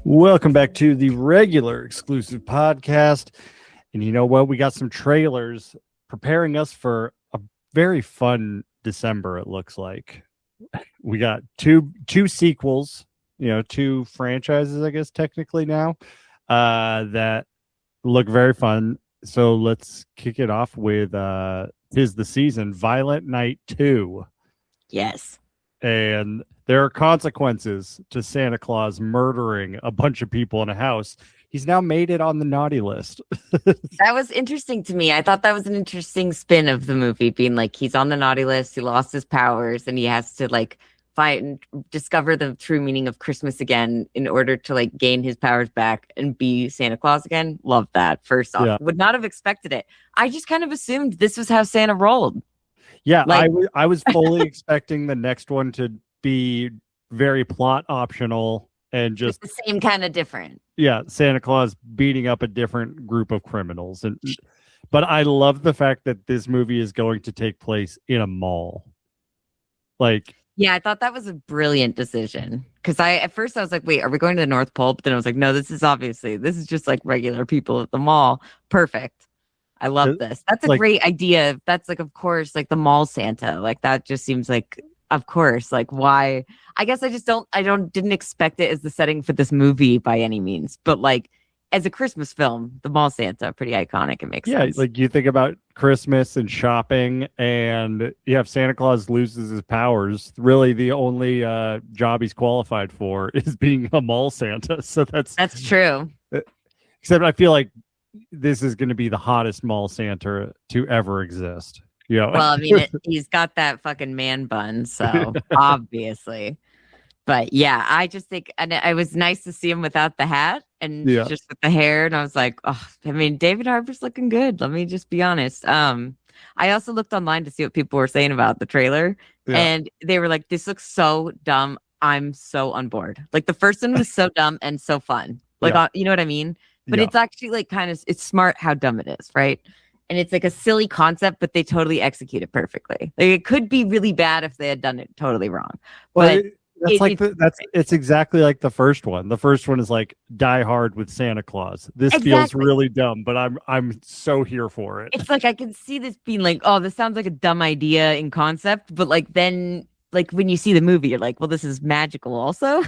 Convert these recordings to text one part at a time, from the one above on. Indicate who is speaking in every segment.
Speaker 1: Welcome back to the regular exclusive podcast. And you know what? We got some trailers preparing us for a very fun December, it looks like. We got two sequels, two franchises, I guess, technically now, that look very fun. So let's kick it off with Tis the Season, Violent Night 2.
Speaker 2: Yes.
Speaker 1: And there are consequences to Santa Claus murdering a bunch of people in a house. He's now made it on the naughty list.
Speaker 2: That was interesting to me. I thought that was an interesting spin of the movie, being like he's on the naughty list, he lost his powers, and he has to like fight and discover the true meaning of Christmas again in order to like gain his powers back and be Santa Claus again. Love that. First off, would not have expected it. I just kind of assumed this was how Santa rolled.
Speaker 1: Yeah, I was fully expecting the next one to be very plot optional and just
Speaker 2: the same kind of different.
Speaker 1: Yeah, Santa Claus beating up a different group of criminals. But I love the fact that this movie is going to take place in a mall.
Speaker 2: Yeah, I thought that was a brilliant decision. Because at first I was like, wait, are we going to the North Pole? But then I was like, no, this is just like regular people at the mall. Perfect. I love this. That's a great idea. That's like, of course, like the mall Santa. Like that just seems like, of course, like why? I guess I just didn't expect it as the setting for this movie by any means. But like as a Christmas film, the mall Santa, pretty iconic. It makes sense.
Speaker 1: Yeah, like you think about Christmas and shopping, and you have Santa Claus loses his powers. Really, the only job he's qualified for is being a mall Santa. So that's
Speaker 2: true.
Speaker 1: Except I feel like this is going to be the hottest mall Santa to ever exist. Yeah.
Speaker 2: Well, I mean, he's got that fucking man bun, so obviously. But yeah, I just think, and it was nice to see him without the hat and just with the hair. And I was like, oh, I mean, David Harbour's looking good. Let me just be honest. I also looked online to see what people were saying about the trailer, and they were like, "This looks so dumb. I'm so on board." Like the first one was so dumb and so fun. Like, you know what I mean? But it's actually like it's smart how dumb it is, right? And it's like a silly concept, but they totally execute it perfectly. Like it could be really bad if they had done it totally wrong.
Speaker 1: Well, it's exactly like the first one. The first one is like Die Hard with Santa Claus. This feels really dumb, but I'm so here for it.
Speaker 2: It's like I can see this being like, oh, this sounds like a dumb idea in concept, but like then like when you see the movie, you're like, well, this is magical also.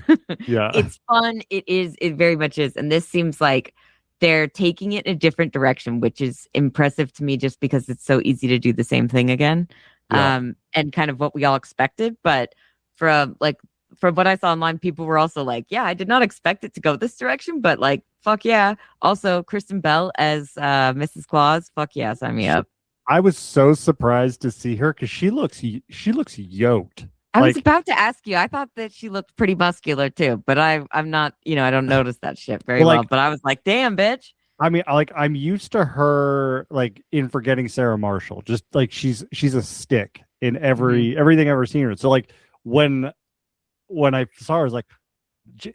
Speaker 1: Yeah.
Speaker 2: It's fun. It very much is. And this seems like they're taking it in a different direction, which is impressive to me just because it's so easy to do the same thing again. And kind of what we all expected. But from what I saw online, people were also like, yeah, I did not expect it to go this direction, but like, fuck yeah. Also, Kristen Bell as Mrs. Claus. Fuck yeah, sign me up.
Speaker 1: I was so surprised to see her because she looks yoked.
Speaker 2: I was about to ask you. I thought that she looked pretty muscular too, but I'm not. I don't notice that shit very well. But I was like, damn, bitch.
Speaker 1: I mean, I'm used to her like in Forgetting Sarah Marshall. Just like she's a stick in everything I've ever seen her. So like when I saw her, I was like,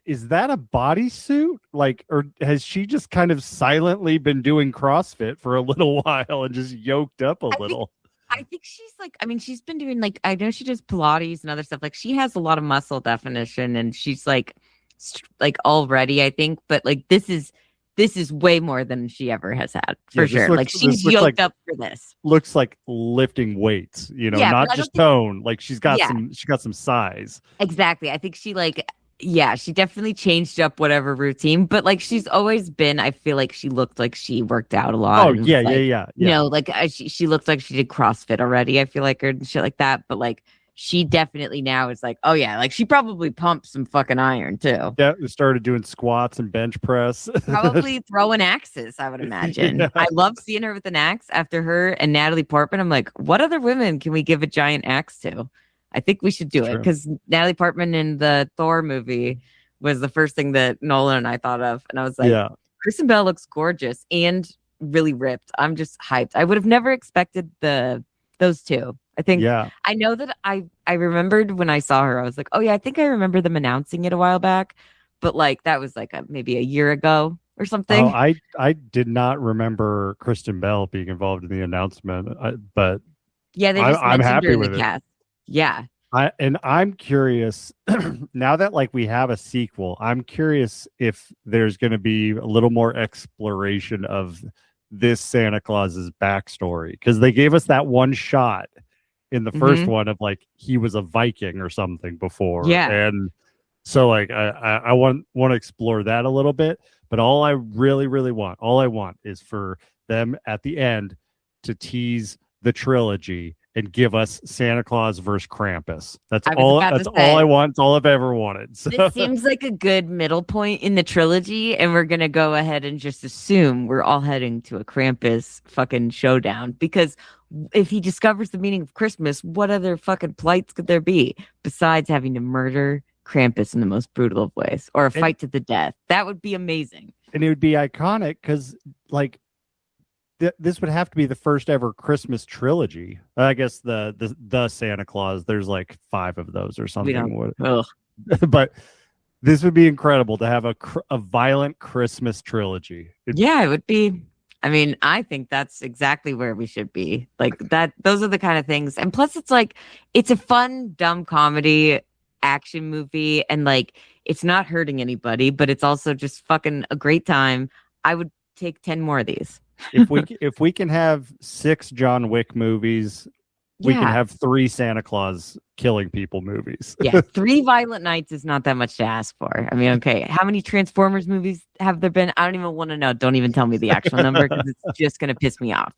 Speaker 1: is that a bodysuit? Like, or has she just kind of silently been doing CrossFit for a little while and just yoked up a little?
Speaker 2: I think she's like, I mean, she's been doing like, I know she does Pilates and other stuff. Like she has a lot of muscle definition and she's like already, I think, but like this is way more than she ever has had for sure. Like she's yoked up for this.
Speaker 1: Looks like lifting weights, not just tone. Like she's got some size.
Speaker 2: Exactly. I think she she definitely changed up whatever routine, but like she's always been, I feel like she looked like she worked out a lot.
Speaker 1: Oh, yeah.
Speaker 2: Like she looked like she did CrossFit already, I feel like, or shit like that. But like she definitely now is like, oh yeah, like she probably pumped some fucking iron too.
Speaker 1: Yeah, started doing squats and bench press.
Speaker 2: Probably throwing axes, I would imagine. Yeah. I love seeing her with an axe after her and Natalie Portman. I'm like, what other women can we give a giant axe to? I think we should do it because Natalie Portman in the Thor movie was the first thing that Nolan and I thought of. And I was like, Kristen Bell looks gorgeous and really ripped. I'm just hyped. I would have never expected those two. I think I know that I remembered when I saw her, I was like, oh yeah, I think I remember them announcing it a while back. But like that was like maybe a year ago or something.
Speaker 1: Oh, I did not remember Kristen Bell being involved in the announcement. But
Speaker 2: yeah, they just
Speaker 1: I'm happy
Speaker 2: her in
Speaker 1: with
Speaker 2: the
Speaker 1: it.
Speaker 2: cast. Yeah.
Speaker 1: I'm curious now that like we have a sequel. I'm curious if there's going to be a little more exploration of this Santa Claus's backstory, because they gave us that one shot in the first one of like he was a Viking or something before, and so like I want to explore that a little bit. But all I really want is for them at the end to tease the trilogy and give us Santa Claus versus Krampus. That's all I want. It's all I've ever wanted. So.
Speaker 2: This seems like a good middle point in the trilogy, and we're gonna go ahead and just assume we're all heading to a Krampus fucking showdown, because if he discovers the meaning of Christmas, what other fucking plights could there be besides having to murder Krampus in the most brutal of ways, or a fight to the death? That would be amazing.
Speaker 1: And it would be iconic because like this would have to be the first ever Christmas trilogy. I guess the Santa Claus, there's like 5 of those or something. But this would be incredible to have a violent Christmas trilogy.
Speaker 2: It would be. I mean, I think that's exactly where we should be. Like that. Those are the kind of things. And plus, it's like it's a fun, dumb comedy action movie, and like it's not hurting anybody, but it's also just fucking a great time. I would take 10 more of these.
Speaker 1: if we can have 6 John Wick movies, we can have 3 Santa Claus killing people movies.
Speaker 2: 3 Violent Nights is not that much to ask for. I mean, okay, how many Transformers movies have there been? I don't even want to know. Don't even tell me the actual number, because it's just going to piss me off.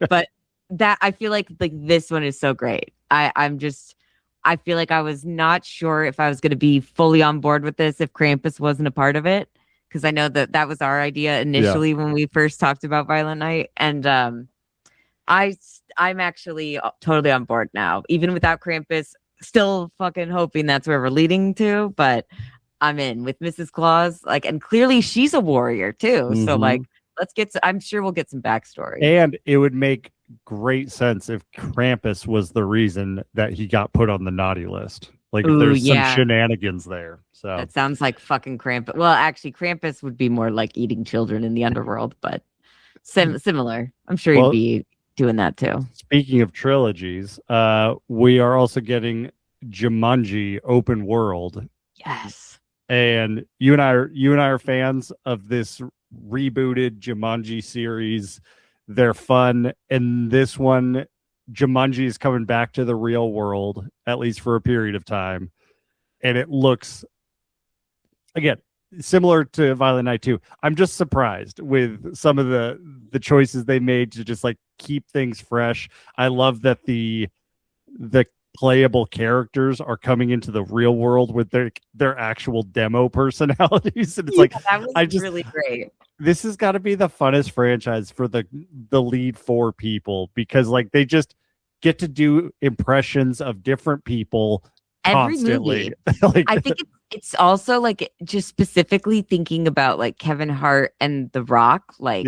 Speaker 2: But that I feel like this one is so great. I feel like I was not sure if I was going to be fully on board with this if Krampus wasn't a part of it, because I know that was our idea initially when we first talked about Violent Night. And I'm actually totally on board now, even without Krampus. Still fucking hoping that's where we're leading to, but I'm in with Mrs. Claus. Like, and clearly she's a warrior too. So like, I'm sure we'll get some backstory.
Speaker 1: And it would make great sense if Krampus was the reason that he got put on the naughty list. Like, there's some shenanigans there. So
Speaker 2: that sounds like fucking Krampus. Well, actually, Krampus would be more like eating children in the underworld, but similar. I'm sure he'd be doing that too.
Speaker 1: Speaking of trilogies, we are also getting Jumanji Open World.
Speaker 2: Yes.
Speaker 1: And you and I are fans of this rebooted Jumanji series. They're fun, and this one, Jumanji is coming back to the real world, at least for a period of time. And it looks, again, similar to Violent Night 2. I'm just surprised with some of the choices they made to just like keep things fresh. I love that the playable characters are coming into the real world with their actual demo personalities. And it's
Speaker 2: that was really great.
Speaker 1: This has got to be the funnest franchise for the lead 4 people, because like they just get to do impressions of different people constantly.
Speaker 2: I think it's also like just specifically thinking about like Kevin Hart and The Rock. Like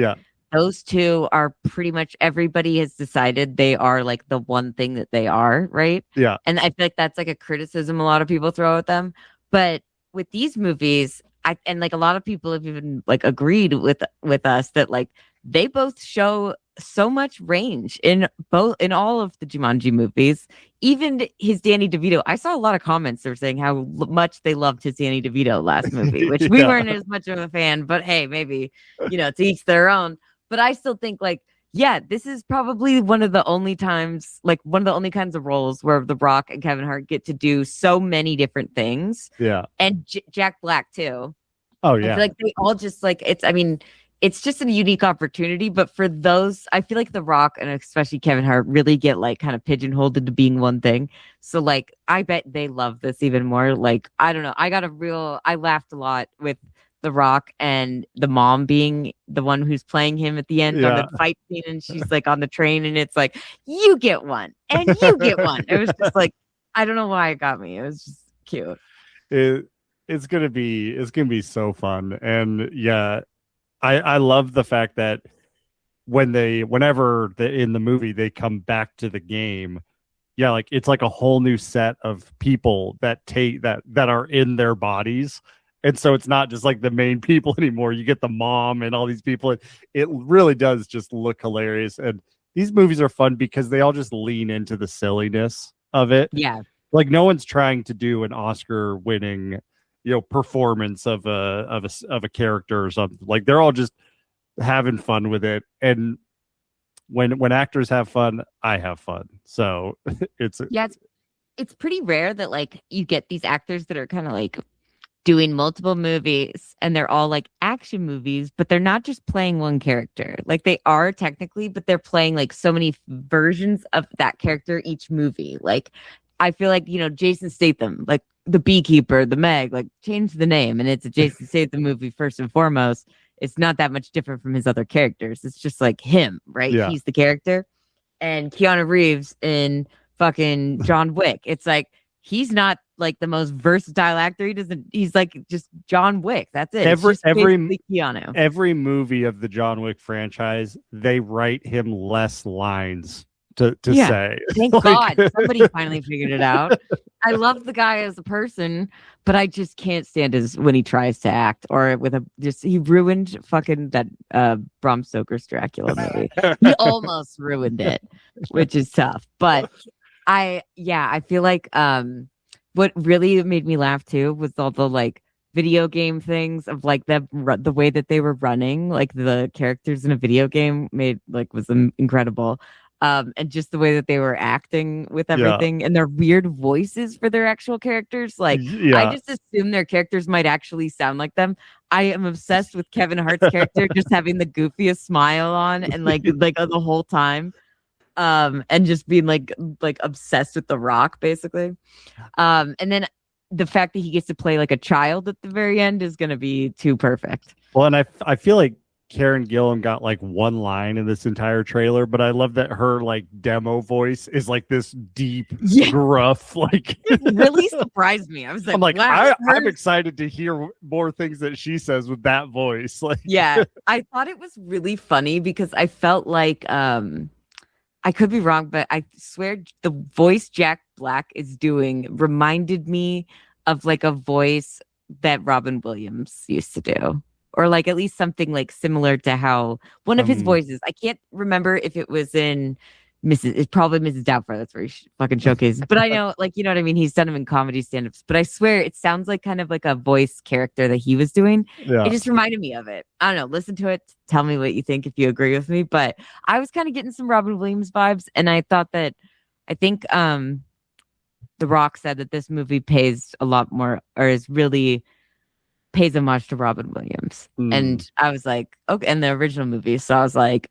Speaker 2: those two are pretty much, everybody has decided they are like the one thing that they are, right?
Speaker 1: Yeah.
Speaker 2: And I feel like that's like a criticism a lot of people throw at them. But with these movies, and like a lot of people have even like agreed with us that like they both show so much range in all of the Jumanji movies. Even his Danny DeVito. I saw a lot of comments that were saying how much they loved his Danny DeVito last movie, which we weren't as much of a fan. But hey, maybe to each their own. But I still think like, this is probably one of the only times, like one of the only kinds of roles where The Rock and Kevin Hart get to do so many different things.
Speaker 1: Yeah.
Speaker 2: And Jack Black too.
Speaker 1: Oh yeah.
Speaker 2: I feel like they all just like, it's just a unique opportunity. But for those, I feel like The Rock and especially Kevin Hart really get like kind of pigeonholed into being one thing. So like, I bet they love this even more. Like, I don't know. I laughed a lot with The Rock and the mom being the one who's playing him at the end on the fight scene, and she's like on the train, and it's like, you get one and you get one. It was just like, I don't know why it got me. It was just cute.
Speaker 1: It's gonna be so fun. And I love the fact that whenever in the movie they come back to the game, like it's like a whole new set of people that are in their bodies. And so it's not just like the main people anymore. You get the mom and all these people. It really does just look hilarious. And these movies are fun because they all just lean into the silliness of it.
Speaker 2: Yeah.
Speaker 1: Like no one's trying to do an Oscar-winning, performance of a character or something. Like they're all just having fun with it. And when actors have fun, I have fun. So it's
Speaker 2: pretty rare that like you get these actors that are kind of like doing multiple movies and they're all like action movies, but they're not just playing one character. Like they are technically, but they're playing like so many versions of that character each movie. Like I feel like, Jason Statham, like the Beekeeper, the Meg, like change the name and it's a Jason Statham movie first and foremost. It's not that much different from his other characters. It's just like him, right?
Speaker 1: Yeah.
Speaker 2: He's the character. And Keanu Reeves in fucking John Wick. It's like he's not like the most versatile actor. He's like just John Wick. That's it.
Speaker 1: Every
Speaker 2: Keanu.
Speaker 1: Every movie of the John Wick franchise, they write him less lines to say.
Speaker 2: Thank God somebody finally figured it out. I love the guy as a person, but I just can't stand when he tries to act or he ruined fucking that Bram Stoker's Dracula movie. He almost ruined it, which is tough. But I feel like what really made me laugh too was all the like video game things of like the way that they were running, like the characters in a video game was incredible. And just the way that they were acting with everything and their weird voices for their actual characters. Like, I just assume their characters might actually sound like them. I am obsessed with Kevin Hart's character just having the goofiest smile on and like the whole time. And just being like obsessed with The Rock, basically. And then the fact that he gets to play like a child at the very end is going to be too perfect.
Speaker 1: Well, and I feel like Karen Gillan got like one line in this entire trailer, but I love that her like demo voice is like this deep, gruff, like
Speaker 2: it really surprised me. I was like,
Speaker 1: I'm like,
Speaker 2: wow,
Speaker 1: I'm excited to hear more things that she says with that voice. Like,
Speaker 2: yeah, I thought it was really funny because I felt like I could be wrong, but I swear the voice Jack Black is doing reminded me of like a voice that Robin Williams used to do. Or like at least something like similar to how one of his voices. I can't remember if it was in it's probably Mrs. Doubtfire. That's where he fucking showcases. But I know, like, you know what I mean? He's done them in comedy stand-ups. But I swear it sounds like kind of like a voice character that he was doing. Yeah. It just reminded me of it. I don't know. Listen to it. Tell me what you think if you agree with me. But I was kind of getting some Robin Williams vibes. And I think The Rock said that this movie pays a lot more or pays homage to Robin Williams. And I was like, okay, and the original movie. So I was like,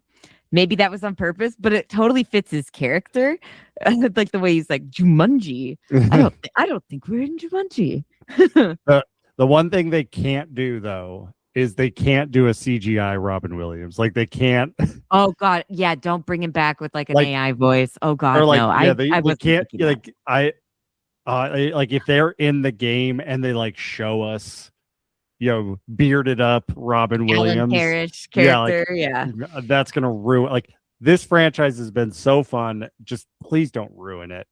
Speaker 2: maybe that was on purpose, but it totally fits his character. Like the way he's like, Jumanji. I don't think we're in Jumanji.
Speaker 1: The one thing they can't do though is they can't do a CGI Robin Williams. Like they can't.
Speaker 2: Oh God. Yeah. Don't bring him back with like an AI voice. Oh God. Or like, no,
Speaker 1: yeah, they can't like, like if they're in the game and they like show us, bearded up Robin Williams
Speaker 2: Parrish character,
Speaker 1: that's gonna ruin. Like this franchise has been so fun. Just please don't ruin it.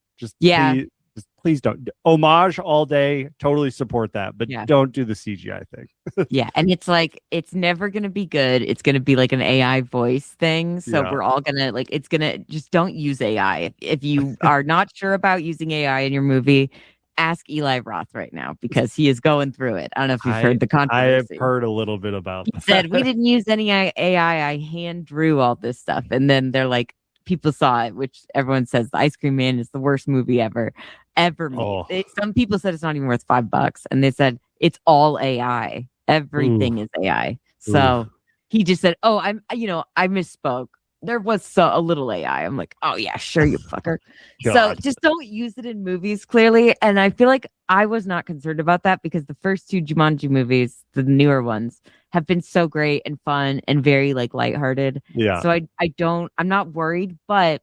Speaker 1: Please don't. Homage all day. Totally support that, but don't do the CGI thing.
Speaker 2: Yeah, and it's like it's never gonna be good. It's gonna be like an AI voice thing. So we're all gonna it's gonna just don't use AI. If you are not sure about using AI in your movie, ask Eli Roth right now because he is going through it. I don't know if you've heard the controversy.
Speaker 1: I have heard a little bit about that.
Speaker 2: He said, we didn't use any AI. I hand drew all this stuff. And then they're like, people saw it, which everyone says The Ice Cream Man is the worst movie ever made. Some people said it's not even worth $5. And they said, it's all AI. Everything is AI. So he just said, I misspoke. There was a little AI. I'm like, oh yeah, sure, you fucker. So just don't use it in movies, clearly. And I feel like I was not concerned about that because the first two Jumanji movies, the newer ones, have been so great and fun and very like lighthearted. Yeah. So I'm not worried, but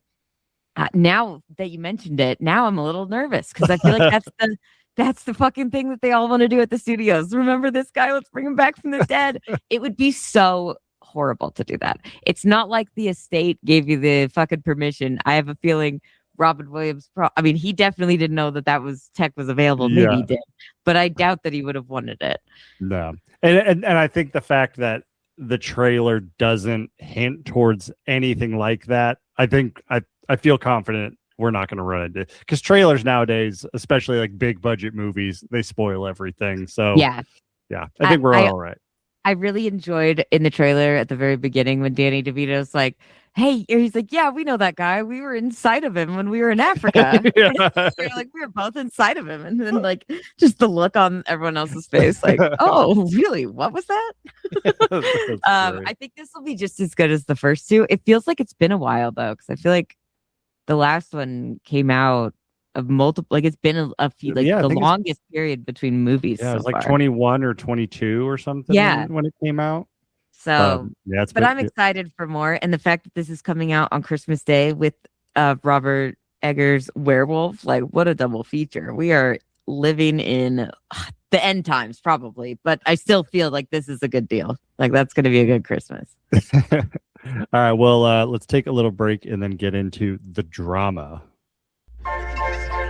Speaker 2: now that you mentioned it, now I'm a little nervous because I feel like that's the fucking thing that they all want to do at the studios. Remember this guy? Let's bring him back from the dead. It would be so horrible to do that. It's not like the estate gave you the fucking permission. I have a feeling Robin Williams he definitely didn't know that tech was available. Maybe he did, but I doubt that he would have wanted it.
Speaker 1: No. And I think the fact that the trailer doesn't hint towards anything like that, I think I feel confident we're not going to run into, because trailers nowadays, especially like big budget movies, they spoil everything. So
Speaker 2: yeah,
Speaker 1: I think we're all right.
Speaker 2: I really enjoyed in the trailer at the very beginning when Danny DeVito's like, hey, he's like, yeah, we know that guy. We were inside of him when we were in Africa. We're like, we were both inside of him. And then like just the look on everyone else's face, like, oh, really? What was that? I think this will be just as good as the first two. It feels like it's been a while though, because I feel like the last one came out of multiple, like it's been a few, like the longest period between movies.
Speaker 1: Yeah, it was like 21 or 22 or something.
Speaker 2: Yeah,
Speaker 1: when it came out.
Speaker 2: So but I'm excited for more, and the fact that this is coming out on Christmas Day with Robert Eggers' Werewolf, like what a double feature. We are living in the end times probably, but I still feel like this is a good deal. Like that's going to be a good Christmas.
Speaker 1: All right, well, let's take a little break and then get into the drama.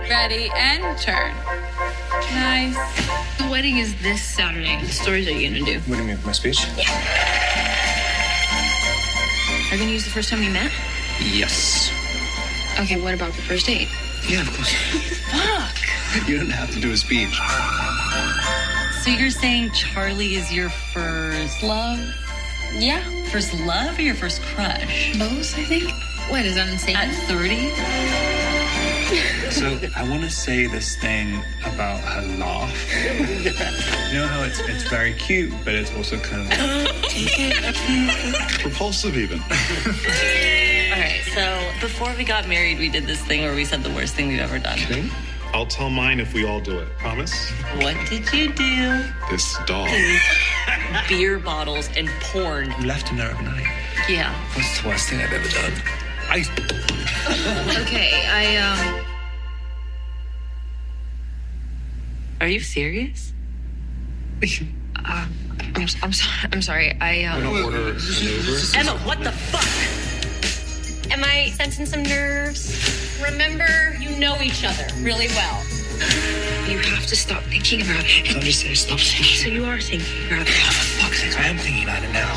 Speaker 3: Ready and turn. Nice. The wedding is this Saturday. What stories are you gonna do?
Speaker 4: What do you mean, my speech?
Speaker 3: Yeah. Are you gonna use the first time we met?
Speaker 4: Yes.
Speaker 3: Okay, what about the first date?
Speaker 4: Yeah, of course.
Speaker 3: Fuck.
Speaker 4: You don't have to do a speech.
Speaker 3: So you're saying Charlie is your first love? Yeah. First love or your first crush? Both, I think. What, is that insane? At 30?
Speaker 4: So I want to say this thing about her laugh. You know how it's very cute, but it's also kind of repulsive even.
Speaker 3: All right, so before we got married, we did this thing where we said the worst thing we've ever done.
Speaker 5: Okay. I'll tell mine if we all do it. Promise?
Speaker 3: What did you do?
Speaker 5: This dog.
Speaker 3: Beer bottles and porn.
Speaker 4: You left him there overnight.
Speaker 3: Yeah.
Speaker 4: What's the worst thing I've ever done?
Speaker 3: Okay, Are you serious? I'm sorry.
Speaker 5: Order an Uber.
Speaker 3: Emma, what the fuck? Am I sensing some nerves? Remember, you know each other really well. You have to stop thinking about it.
Speaker 4: I'm just saying, stop thinking.
Speaker 3: So you are thinking about it.
Speaker 4: Oh, for fuck's sake, I am thinking about it now.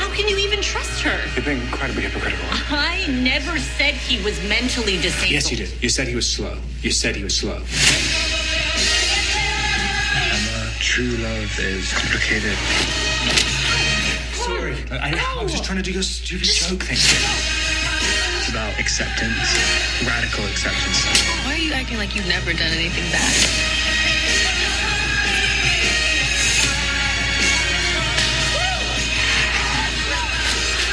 Speaker 3: How can you even trust her?
Speaker 4: You're being incredibly hypocritical.
Speaker 3: I never said he was mentally disabled.
Speaker 4: Yes, you did. You said he was slow. Emma, true love is complicated. Sorry. I was just trying to do your stupid joke thing. It's about acceptance, radical acceptance.
Speaker 3: Why are you acting like you've never done anything bad?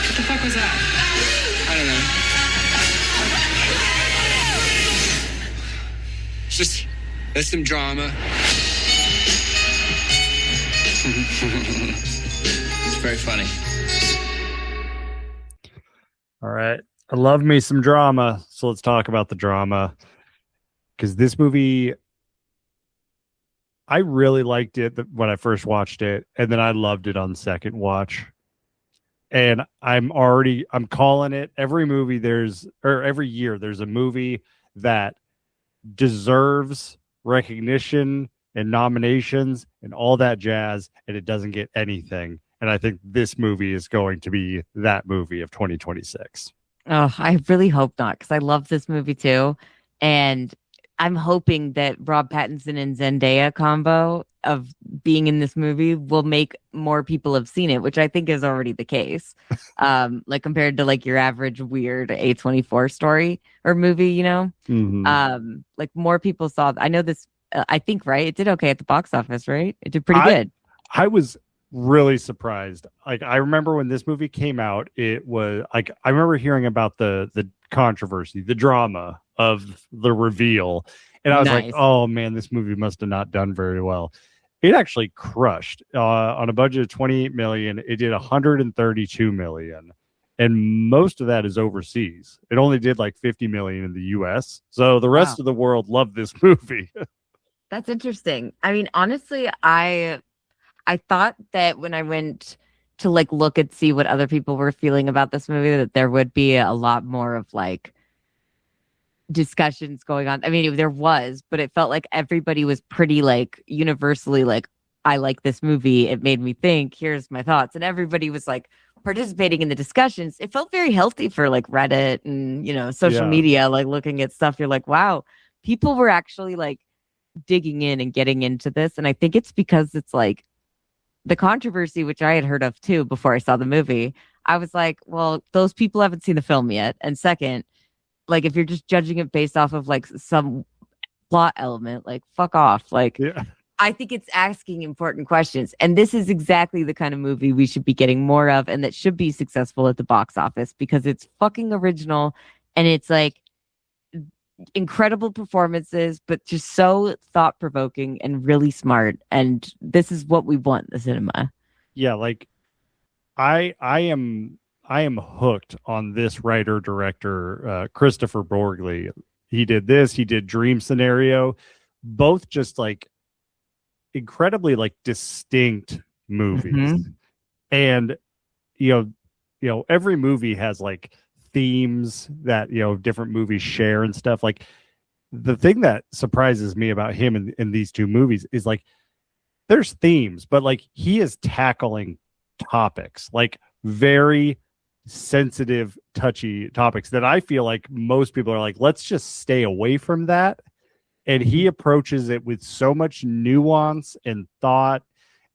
Speaker 3: What the fuck was that?
Speaker 4: I don't know. It's just, there's some drama. It's very funny.
Speaker 1: All right. I love me some drama. So let's talk about the drama. Because this movie, I really liked it when I first watched it. And then I loved it on second watch. And I'm calling it every year there's a movie that deserves recognition and nominations and all that jazz, and it doesn't get anything. And I think this movie is going to be that movie of 2026.
Speaker 2: Oh, I really hope not, because I love this movie too. And I'm hoping that Rob Pattinson and Zendaya combo of being in this movie will make more people have seen it, which I think is already the case. Like compared to like your average weird A24 story or movie, you know?
Speaker 1: Mm-hmm.
Speaker 2: Like more people saw. I know this. I think right. It did okay at the box office, right? It did pretty good.
Speaker 1: I was really surprised. Like I remember when this movie came out, it was like I remember hearing about the controversy, the drama of the reveal, and I was like, oh man, this movie must have not done very well. It actually crushed on a budget of 28 million. It did 132 million, and most of that is overseas. It only did like 50 million in the US, so the rest of the world loved this movie.
Speaker 2: That's interesting. I mean, honestly, I thought that when I went to like look and see what other people were feeling about this movie, that there would be a lot more of like discussions going on. I mean, there was, but it felt like everybody was pretty like universally like, I like this movie. It made me think, here's my thoughts. And everybody was like participating in the discussions, it felt very healthy for like Reddit and, social media, like looking at stuff. You're like, wow, people were actually like digging in and getting into this. And I think it's because it's like the controversy, which I had heard of too before I saw the movie. I was like, well, those people haven't seen the film yet. And second, like if you're just judging it based off of like some plot element, like fuck off. Like, I think it's asking important questions. And this is exactly the kind of movie we should be getting more of and that should be successful at the box office because it's fucking original and it's like incredible performances, but just so thought-provoking and really smart. And this is what we want in the cinema.
Speaker 1: Yeah, like I am hooked on this writer director, Christopher Borgli. He did this, he did Dream Scenario, both just like incredibly like distinct movies. And every movie has like themes that different movies share and stuff. Like the thing that surprises me about him in these two movies is like there's themes, but like he is tackling topics, like very sensitive, touchy topics that I feel like most people are like, let's just stay away from that. And he approaches it with so much nuance and thought,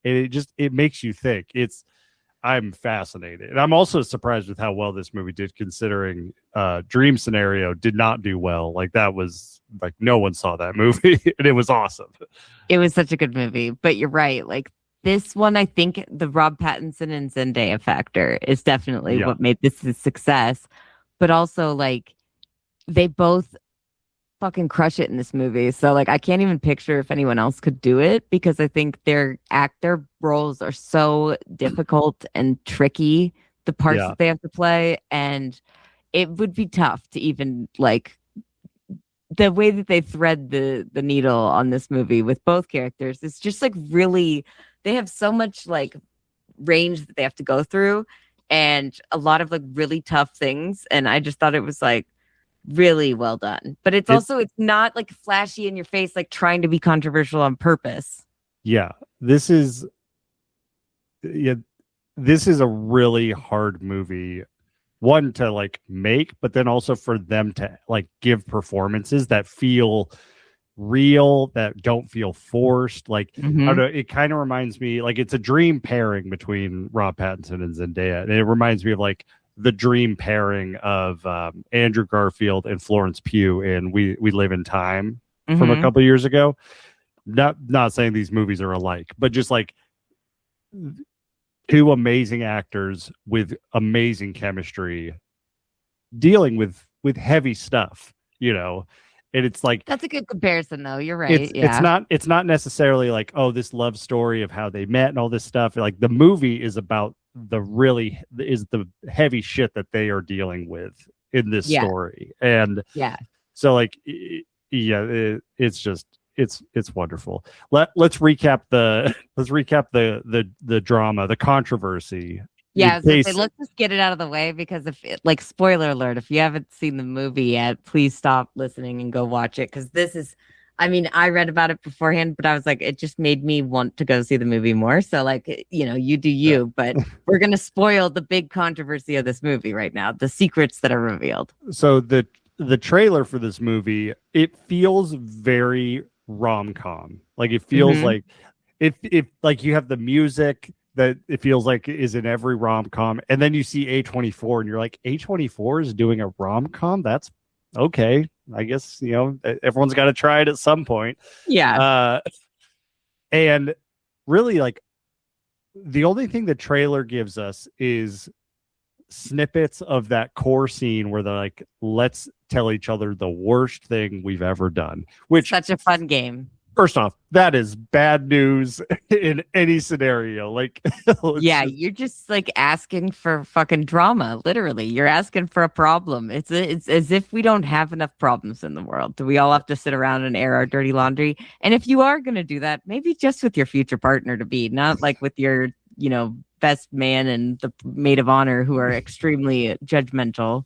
Speaker 1: and it makes you think. I'm fascinated. And I'm also surprised with how well this movie did, considering Dream Scenario did not do well. Like that was like no one saw that movie and it was awesome.
Speaker 2: It was such a good movie, but you're right. Like this one, I think the Rob Pattinson and Zendaya factor is definitely what made this a success. But also like they both fucking crush it in this movie. So like I can't even picture if anyone else could do it because I think their roles are so difficult and tricky, the parts that they have to play, and it would be tough to even like the way that they thread the needle on this movie with both characters. It's just like really, they have so much like range that they have to go through and a lot of like really tough things, and I just thought it was like really well done. But it's not like flashy in your face, like trying to be controversial on purpose.
Speaker 1: This is a really hard movie, one to like make, but then also for them to like give performances that feel real, that don't feel forced. Like I don't know, it kind of reminds me, like it's a dream pairing between Rob Pattinson and Zendaya, and it reminds me of like the dream pairing of Andrew Garfield and Florence Pugh in We Live in Time from a couple years ago. Not saying these movies are alike, but just like two amazing actors with amazing chemistry dealing with heavy stuff, and it's like
Speaker 2: that's a good comparison though. You're right.
Speaker 1: It's not necessarily like, oh, this love story of how they met and all this stuff. Like the movie is about the heavy shit that they are dealing with in this story. And so like it's wonderful. Let's recap the drama, the controversy.
Speaker 2: Let's just get it out of the way, because if like spoiler alert, if you haven't seen the movie yet, please stop listening and go watch it, because this is, I mean, I read about it beforehand, but I was like, it just made me want to go see the movie more. So like, you do you, but we're going to spoil the big controversy of this movie right now, the secrets that are revealed.
Speaker 1: So the trailer for this movie, it feels very rom-com. Like it feels like if like you have the music that it feels like is in every rom-com, and then you see A24 and you're like, A24 is doing a rom-com? That's okay. I guess, everyone's got to try it at some point. And really, like, the only thing the trailer gives us is snippets of that core scene where they're like, let's tell each other the worst thing we've ever done. Which,
Speaker 2: such a fun game.
Speaker 1: First off, that is bad news in any scenario. Like,
Speaker 2: you're just like asking for fucking drama. Literally, you're asking for a problem. It's as if we don't have enough problems in the world. Do we all have to sit around and air our dirty laundry? And if you are going to do that, maybe just with your future partner to be, not like with your, best man and the maid of honor who are extremely judgmental.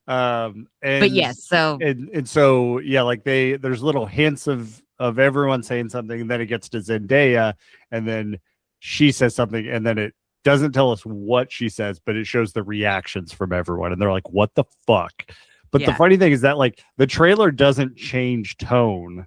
Speaker 2: But yes, so
Speaker 1: like there's little hints of everyone saying something, and then it gets to Zendaya, and then she says something, and then it doesn't tell us what she says, but it shows the reactions from everyone, and they're like, "What the fuck?" But the funny thing is that like the trailer doesn't change tone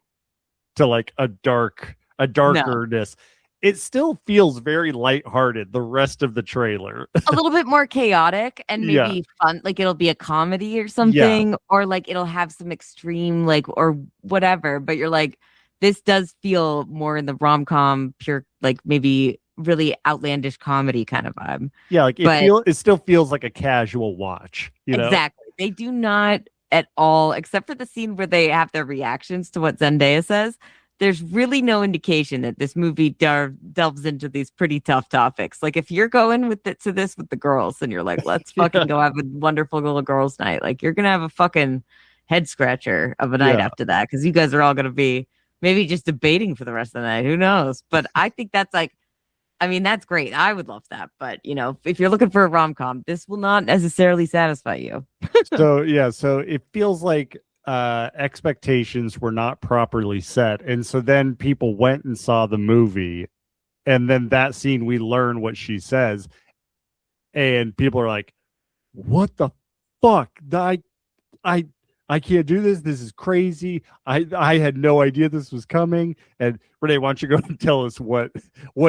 Speaker 1: to like a darkerness. No. It still feels very lighthearted, the rest of the trailer.
Speaker 2: A little bit more chaotic and maybe fun. Like it'll be a comedy or something, or like it'll have some extreme, like, or whatever. But you're like, this does feel more in the rom-com, pure, like maybe really outlandish comedy kind of vibe.
Speaker 1: Yeah, like it still feels like a casual watch. You know?
Speaker 2: Exactly. They do not at all, except for the scene where they have their reactions to what Zendaya says. There's really no indication that this movie delves into these pretty tough topics. Like if you're going with the girls and you're like, let's fucking go have a wonderful little girls' night. Like you're going to have a fucking head scratcher of a night after that. Cause you guys are all going to be maybe just debating for the rest of the night. Who knows? But I think that's like, I mean, that's great. I would love that. But you know, if you're looking for a rom-com, this will not necessarily satisfy you.
Speaker 1: So it feels like, expectations were not properly set, and so then people went and saw the movie, and then that scene we learn what she says, and people are like, what the fuck? I can't do this. This is crazy. I had no idea this was coming. And Renee, why don't you go and tell us what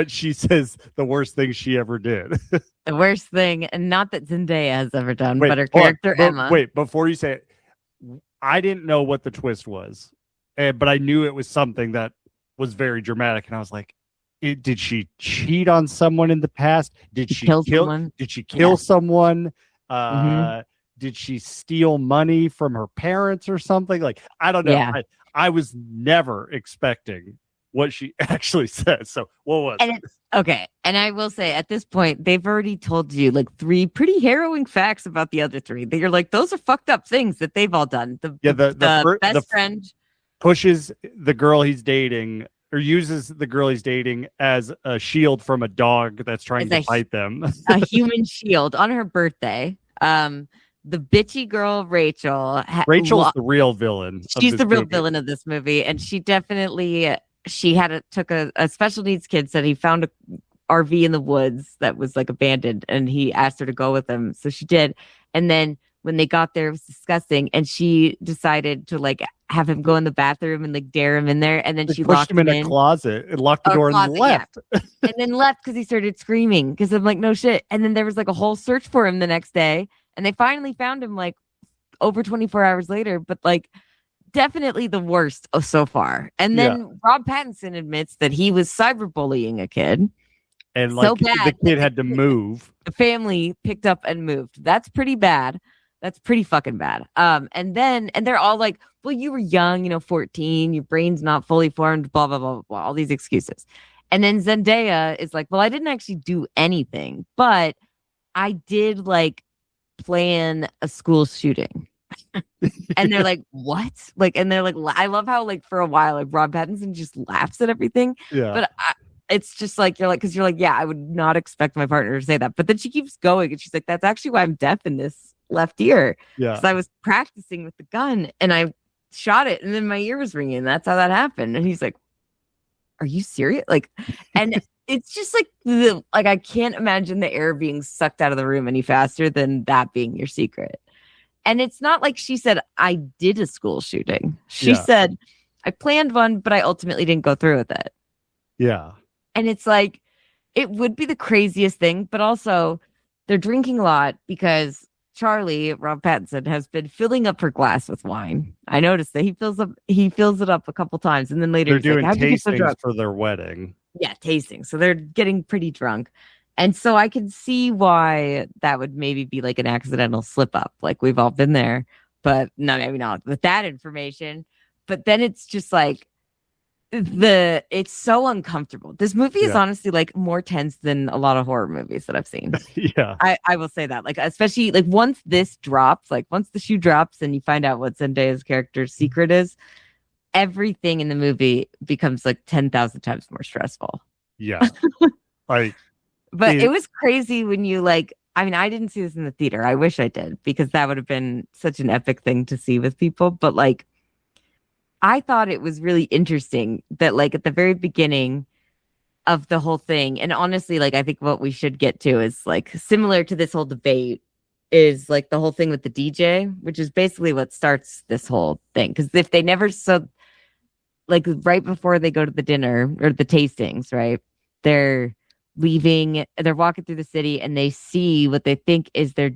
Speaker 1: she says the worst thing she ever did?
Speaker 2: The worst thing, and not that Zendaya has ever done, but her character Emma.
Speaker 1: Wait, before you say it, I didn't know what the twist was, but I knew it was something that was very dramatic, and I was like, did she cheat on someone in the past? Did she kill someone? Did she kill someone? Did she steal money from her parents or something? Like, I don't know. Yeah. I was never expecting what she actually said. So what was it?
Speaker 2: Okay. And I will say at this point, they've already told you like 3 pretty harrowing facts about the other 3 that you're like, those are fucked up things that they've all done. The best friend
Speaker 1: pushes the girl he's dating or uses the girl he's dating as a shield from a dog that's trying to bite them.
Speaker 2: A human shield on her birthday. The bitchy girl, Rachel's
Speaker 1: the real villain.
Speaker 2: She's the real villain of this movie. And she definitely, took a special needs kid, said he found a RV in the woods that was like abandoned, and he asked her to go with him. So she did. And then when they got there, it was disgusting. And she decided to like have him go in the bathroom and like dare him in there. And then she locked him in a
Speaker 1: closet and locked the door and left.
Speaker 2: Yeah. And then left because he started screaming because I'm like, no shit. And then there was like a whole search for him the next day. And they finally found him like over 24 hours later. But like definitely the worst so far. And then Rob Pattinson admits that he was cyberbullying a kid.
Speaker 1: And like so bad, the kid had to move.
Speaker 2: The family picked up and moved. That's pretty bad. That's pretty fucking bad. And they're all like, well, you were young, 14, your brain's not fully formed, blah, blah, blah, blah, blah, all these excuses. And then Zendaya is like, well, I didn't actually do anything, but I did like plan a school shooting. And they're like, what? Like, and they're like, I love how like for a while, like Rob Pattinson just laughs at everything.
Speaker 1: Yeah.
Speaker 2: But it's just like, you're like, because you're like, yeah, I would not expect my partner to say that. But then she keeps going and she's like, that's actually why I'm deaf in this left ear. Yeah. Because I was practicing with the gun and I shot it and then my ear was ringing. That's how that happened. And he's like, are you serious? Like, and it's just like, I can't imagine the air being sucked out of the room any faster than that being your secret. And it's not like she said, I did a school shooting. She said, I planned one, but I ultimately didn't go through with it.
Speaker 1: Yeah.
Speaker 2: And it's like, it would be the craziest thing, but also they're drinking a lot because Charlie, Rob Pattinson, has been filling up her glass with wine. I noticed that he fills it up a couple times, and then later
Speaker 1: they're doing tastings for their wedding.
Speaker 2: Yeah, tasting. So they're getting pretty drunk. And so I can see why that would maybe be like an accidental slip up. Like we've all been there, but no, maybe not with that information. But then it's just like it's so uncomfortable. This movie is honestly like more tense than a lot of horror movies that I've seen.
Speaker 1: Yeah.
Speaker 2: I will say that. Like, especially like once this drops, like once the shoe drops and you find out what Zendaya's character's secret is, everything in the movie becomes like 10,000 times more stressful.
Speaker 1: Yeah.
Speaker 2: But it was crazy when you like, I mean, I didn't see this in the theater. I wish I did because that would have been such an epic thing to see with people. But like, I thought it was really interesting that like at the very beginning, of the whole thing. And honestly, like, I think what we should get to is like similar to this whole debate is like the whole thing with the DJ, which is basically what starts this whole thing. Because if they never like right before they go to the dinner or the tastings, right? They're walking through the city and they see what they think is their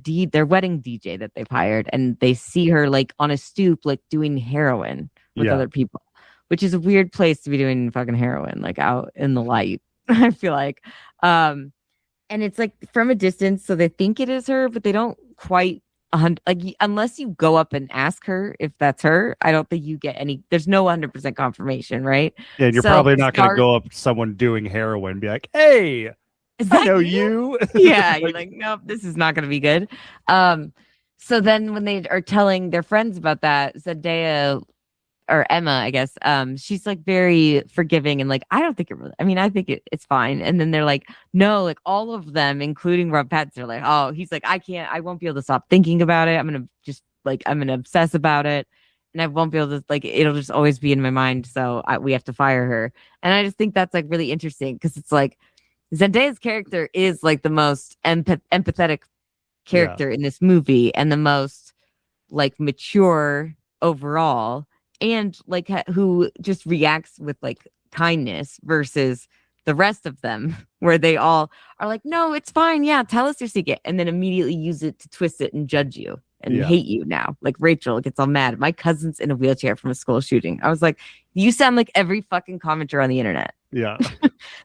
Speaker 2: wedding DJ that they've hired. And they see her like on a stoop, like doing heroin with other people, which is a weird place to be doing fucking heroin, like out in the light, I feel like. And it's like from a distance. So they think it is her, but they don't quite like, unless you go up and ask her if that's her, I don't think you get there's no 100% confirmation, right?
Speaker 1: Yeah, and you're probably not going to go up to someone doing heroin and be like, hey, I know you.
Speaker 2: Yeah, you're like, nope, this is not going to be good. So then when they are telling their friends about that, Zendaya or Emma, I guess, she's like very forgiving and like, I don't think I think it's fine. And then they're like, no, like all of them, including Robert Pattinson, are like, oh, he's like, I won't be able to stop thinking about it. I'm going to obsess about it. And I won't be able to, like, it'll just always be in my mind. So we have to fire her. And I just think that's like really interesting because it's like Zendaya's character is like the most empathetic character in this movie and the most like mature overall. And like who just reacts with like kindness versus the rest of them, where they all are like, no, it's fine. Yeah, tell us your secret. And then immediately use it to twist it and judge you and hate you now. Like Rachel gets all mad. My cousin's in a wheelchair from a school shooting. I was like, you sound like every fucking commenter on the internet.
Speaker 1: Yeah.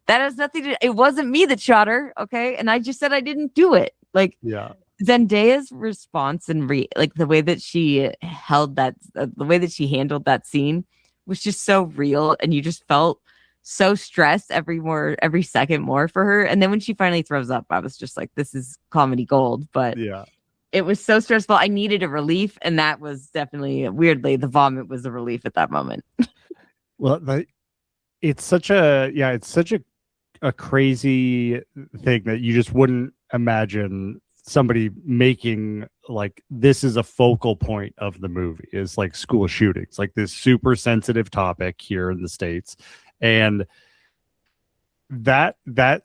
Speaker 2: That has nothing to do. It wasn't me that shot her. Okay. And I just said I didn't do it. Like, Zendaya's response and like the way that she held that, the way that she handled that scene was just so real. And you just felt so stressed every second more for her. And then when she finally throws up, I was just like, this is comedy gold. But it was so stressful. I needed a relief. And that was definitely, weirdly, the vomit was a relief at that moment.
Speaker 1: Well, it's such a crazy thing that you just wouldn't imagine somebody making like this is a focal point of the movie is like school shootings, like this super sensitive topic here in the States. And that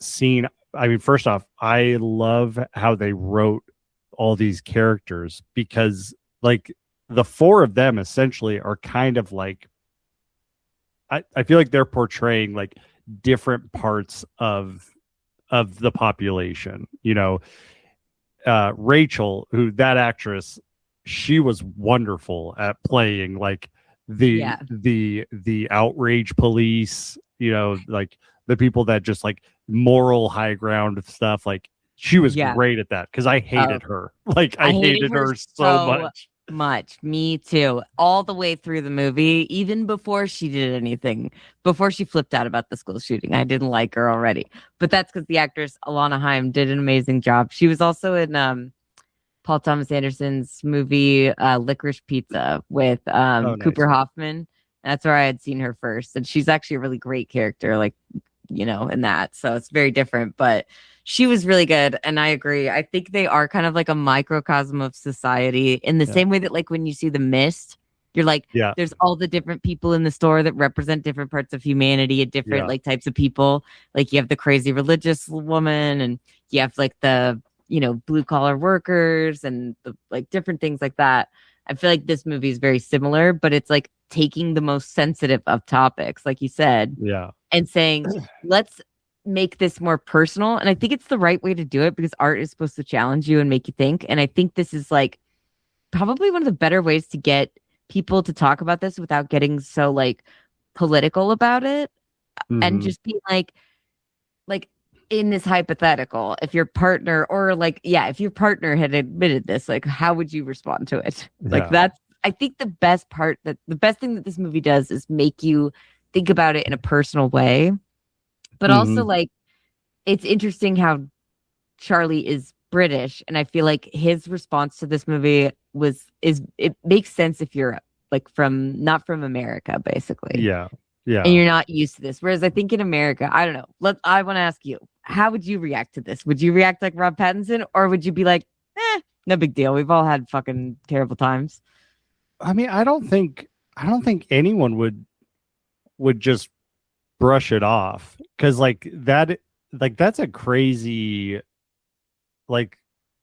Speaker 1: scene, I mean, first off, I love how they wrote all these characters because like the four of them essentially are kind of like, I feel like they're portraying like different parts of the population, you know. Rachel, who that actress, she was wonderful at playing like the outrage police, you know, like the people that just like moral high ground stuff. Like she was great at that because I hated her. Like I hated her so much.
Speaker 2: Me too. All the way through the movie, even before she did anything, before she flipped out about the school shooting, I didn't like her already. But that's because the actress Alana Haim did an amazing job. She was also in Paul Thomas Anderson's movie Licorice Pizza with Cooper Hoffman. That's where I had seen her first, and she's actually a really great character, like, you know, in that. So it's very different, but she was really good. And I agree. I think they are kind of like a microcosm of society in the same way that like when you see The Mist, you're like, there's all the different people in the store that represent different parts of humanity and different like types of people. Like you have the crazy religious woman and you have like the, you know, blue collar workers and the, like different things like that. I feel like this movie is very similar, but it's like taking the most sensitive of topics, like you said, and saying, let's make this more personal. And I think it's the right way to do it because art is supposed to challenge you and make you think. And I think this is like probably one of the better ways to get people to talk about this without getting so like political about it and just being like in this hypothetical, if your partner or like, if your partner had admitted this, like, how would you respond to it? Like that's, I think the best thing that this movie does is make you think about it in a personal way. But also, like, it's interesting how Charlie is British, and I feel like his response to this movie it makes sense if you're like not from America, basically. Yeah. And you're not used to this. Whereas I think in America, I don't know. I want to ask you, how would you react to this? Would you react like Rob Pattinson, or would you be like, no big deal. We've all had fucking terrible times. I
Speaker 1: mean, I don't think anyone would just brush it off, because like that's a crazy like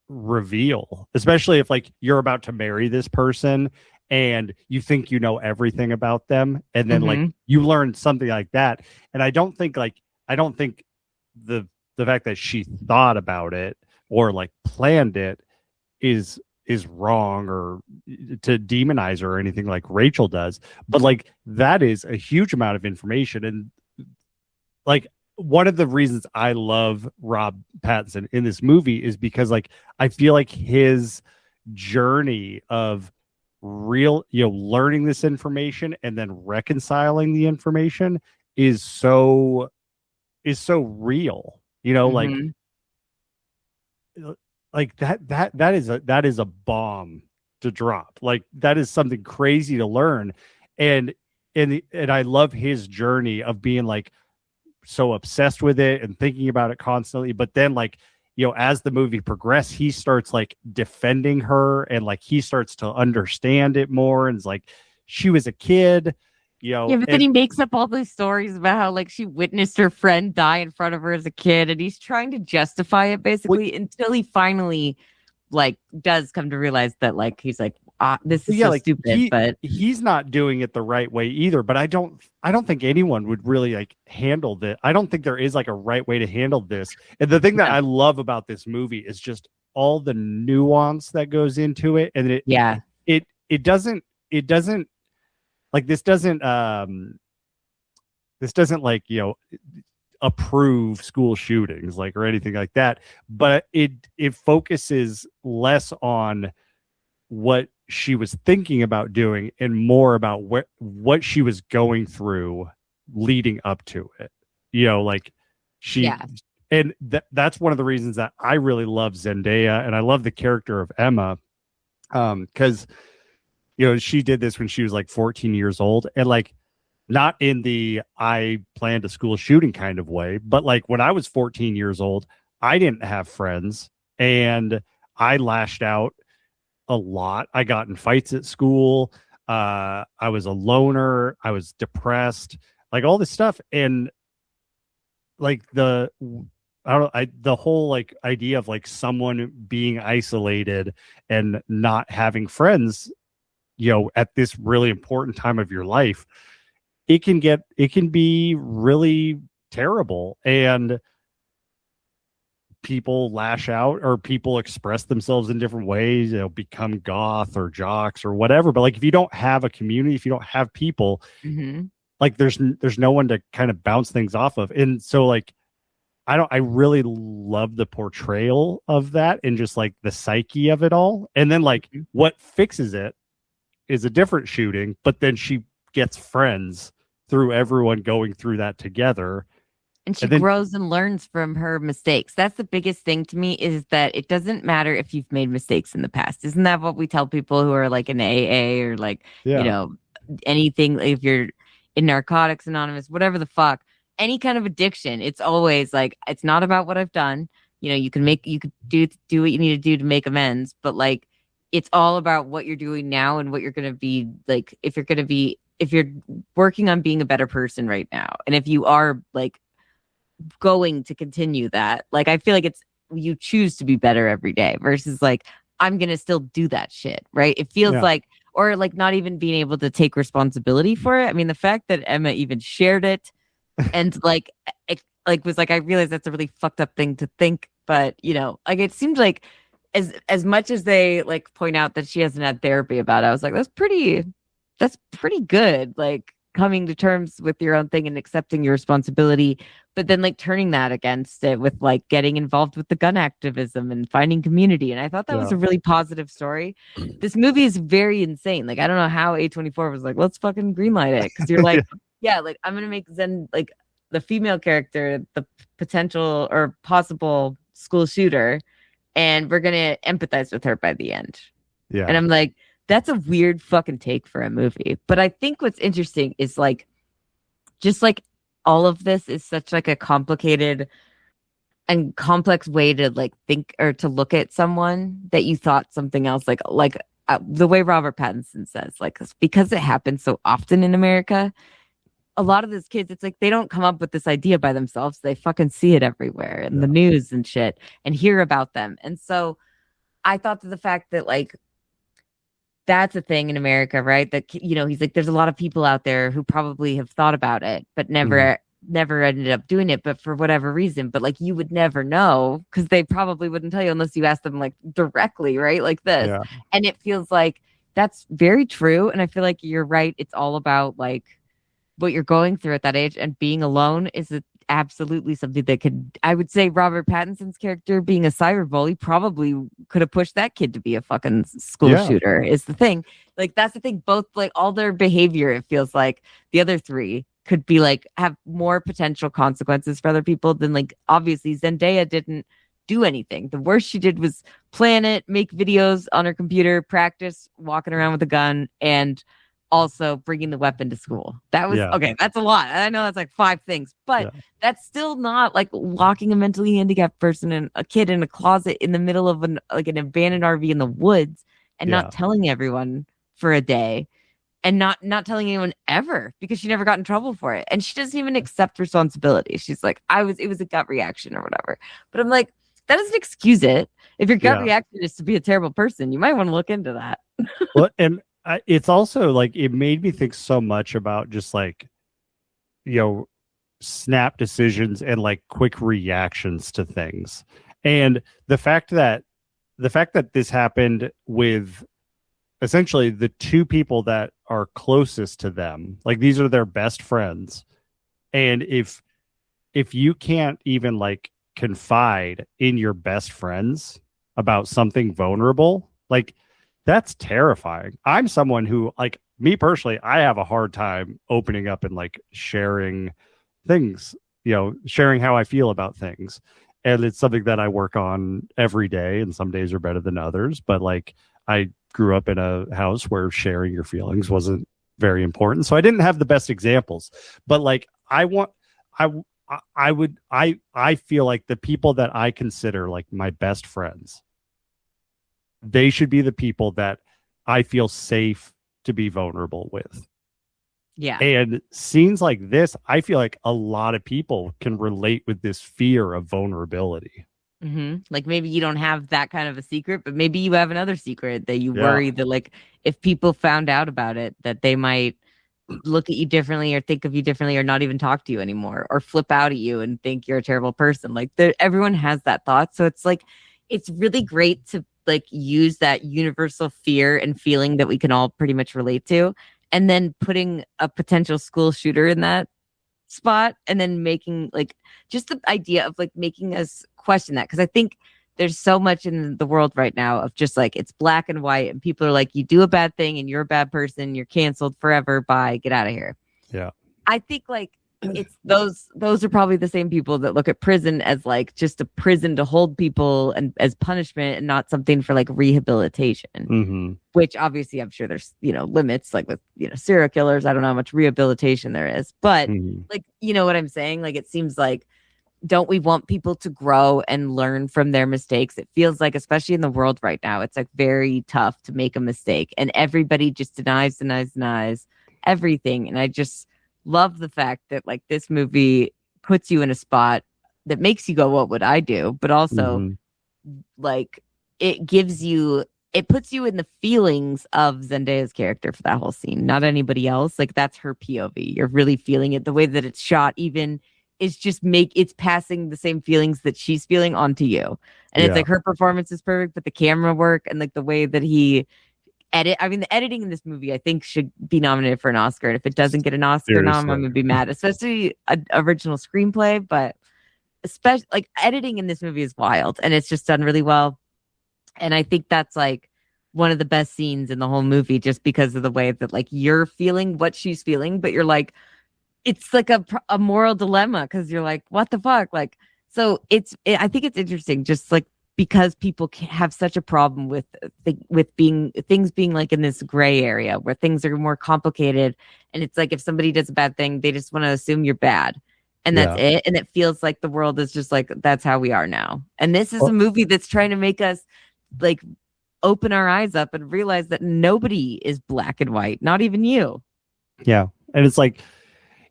Speaker 1: reveal, especially if like you're about to marry this person and you think you know everything about them, and then like you learn something like that. And I don't think the fact that she thought about it or like planned it is wrong, or to demonize her or anything like Rachel does, but like that is a huge amount of information. And like one of the reasons I love Rob Pattinson in this movie is because like I feel like his journey of learning this information and then reconciling the information is so real, like that is a bomb to drop. Like that is something crazy to learn. And I love his journey of being like so obsessed with it and thinking about it constantly. But then like, as the movie progresses, he starts like defending her, and like he starts to understand it more. And it's like, she was a kid,
Speaker 2: but then he makes up all these stories about how like she witnessed her friend die in front of her as a kid, and he's trying to justify it basically until he finally like does come to realize that like he's like, this is so stupid. But
Speaker 1: he's not doing it the right way either. But I don't think anyone would really like handle that. I don't think there is like a right way to handle this. And the thing that I love about this movie is just all the nuance that goes into it. And it doesn't like this doesn't like approve school shootings like or anything like that, but it focuses less on what she was thinking about doing and more about what she was going through leading up to it. Like she and that's one of the reasons that I really love Zendaya, and I love the character of Emma, because she did this when she was like 14 years old, and like not in the I planned a school shooting kind of way, but like when I was 14 years old, I didn't have friends and I lashed out a lot. I got in fights at school. I was a loner. I was depressed, like all this stuff. And like the whole like idea of like someone being isolated and not having friends, at this really important time of your life, it can be really terrible. And people lash out, or people express themselves in different ways, become goth or jocks or whatever. But like, if you don't have a community, if you don't have people, like there's no one to kind of bounce things off of. And so like, I really love the portrayal of that and just like the psyche of it all. And then like what fixes it is a different shooting, but then she gets friends through everyone going through that together.
Speaker 2: And she grows and learns from her mistakes. That's the biggest thing to me, is that it doesn't matter if you've made mistakes in the past. Isn't that what we tell people who are like in AA or like, anything, if you're in Narcotics Anonymous, whatever the fuck, any kind of addiction, it's always like, it's not about what I've done. You could do what you need to do to make amends, but like, it's all about what you're doing now and what you're going to be like, if you're working on being a better person right now. And if you are like going to continue that, like, I feel like it's, you choose to be better every day versus like, I'm going to still do that shit. Right. It feels like, or like not even being able to take responsibility for it. I mean, the fact that Emma even shared it and like, was like, I realized that's a really fucked up thing to think, but like, it seemed like as much as they like point out that she hasn't had therapy about it, I was like, that's pretty good. Like coming to terms with your own thing and accepting your responsibility, but then like turning that against it with like getting involved with the gun activism and finding community. And I thought that was a really positive story. This movie is very insane. Like, I don't know how A24 was like, let's fucking greenlight it. Cause you're like, like I'm going to make Zen, like the female character, the potential or possible school shooter, and we're going to empathize with her by the end. Yeah. And I'm like, that's a weird fucking take for a movie. But I think what's interesting is like, just like all of this is such like a complicated and complex way to like think or to look at someone that you thought something else, like the way Robert Pattinson says, like, because it happens so often in America, a lot of these kids, it's like they don't come up with this idea by themselves. They fucking see it everywhere in the news and shit and hear about them. And so I thought that the fact that like that's a thing in America, right? That, you know, he's like, there's a lot of people out there who probably have thought about it, but never ended up doing it, but for whatever reason. But like you would never know because they probably wouldn't tell you unless you ask them like directly, right? Like this. Yeah. And it feels like that's very true. And I feel like you're right. It's all about like what you're going through at that age, and being alone is absolutely something that could, I would say Robert Pattinson's character being a cyberbully probably could have pushed that kid to be a fucking school shooter is the thing. Like, that's the thing. Both like all their behavior, it feels like the other three could be like, have more potential consequences for other people than like, obviously Zendaya didn't do anything. The worst she did was plan it, make videos on her computer, practice walking around with a gun, and also bringing the weapon to school. That was okay. That's a lot. I know that's like 5 things, but that's still not like locking a mentally handicapped person and a kid in a closet in the middle of an abandoned RV in the woods and not telling everyone for a day, and not telling anyone ever because she never got in trouble for it. And she doesn't even accept responsibility. She's like, it was a gut reaction or whatever. But I'm like, that doesn't excuse it. If your gut reaction is to be a terrible person, you might want to look into that.
Speaker 1: Well, and it's also like, it made me think so much about just like, you know, snap decisions and like quick reactions to things. And the fact that this happened with essentially the 2 people that are closest to them, like these are their best friends. And if you can't even like confide in your best friends about something vulnerable, like, that's terrifying. I'm someone who, like, me personally, I have a hard time opening up and like sharing things, you know, sharing how I feel about things. And it's something that I work on every day, and some days are better than others. But like, I grew up in a house where sharing your feelings wasn't very important. So I didn't have the best examples. But like, I feel like the people that I consider like my best friends, they should be the people that I feel safe to be vulnerable with.
Speaker 2: Yeah.
Speaker 1: And scenes like this, I feel like a lot of people can relate with this fear of vulnerability.
Speaker 2: Like maybe you don't have that kind of a secret, but maybe you have another secret that you worry that like if people found out about it, that they might look at you differently or think of you differently or not even talk to you anymore or flip out at you and think you're a terrible person. Like everyone has that thought. So it's like, it's really great to like use that universal fear and feeling that we can all pretty much relate to, and then putting a potential school shooter in that spot, and then making like just the idea of like making us question that, because I think there's so much in the world right now of just like it's black and white, and people are like, you do a bad thing and you're a bad person, you're canceled forever, bye, get out of here.
Speaker 1: Yeah,
Speaker 2: I think like it's those are probably the same people that look at prison as like just a prison to hold people and as punishment and not something for like rehabilitation, which obviously I'm sure there's, you know, limits, like with, you know, serial killers. I don't know how much rehabilitation there is, but like, you know what I'm saying? Like, it seems like, don't we want people to grow and learn from their mistakes? It feels like, especially in the world right now, it's like very tough to make a mistake, and everybody just denies everything. And I just love the fact that like this movie puts you in a spot that makes you go, what would I do? But also like it puts you in the feelings of Zendaya's character for that whole scene, not anybody else. Like, that's her POV. You're really feeling it. The way that it's shot even is just it's passing the same feelings that she's feeling onto you. And it's like her performance is perfect, but the camera work and like the way that he the editing in this movie, I think, should be nominated for an Oscar. And if it doesn't get an Oscar nom, I'm gonna be mad, especially an original screenplay. But especially like editing in this movie is wild, and it's just done really well. And I think that's like one of the best scenes in the whole movie, just because of the way that like you're feeling what she's feeling, but you're like, it's like a moral dilemma, because you're like, what the fuck? Like, so I think it's interesting, just like because people have such a problem with things being like in this gray area where things are more complicated, and it's like if somebody does a bad thing, they just want to assume you're bad, and that's it. And it feels like the world is just like, that's how we are now. And this is a movie that's trying to make us like open our eyes up and realize that nobody is black and white, not even you.
Speaker 1: Yeah, and it's like,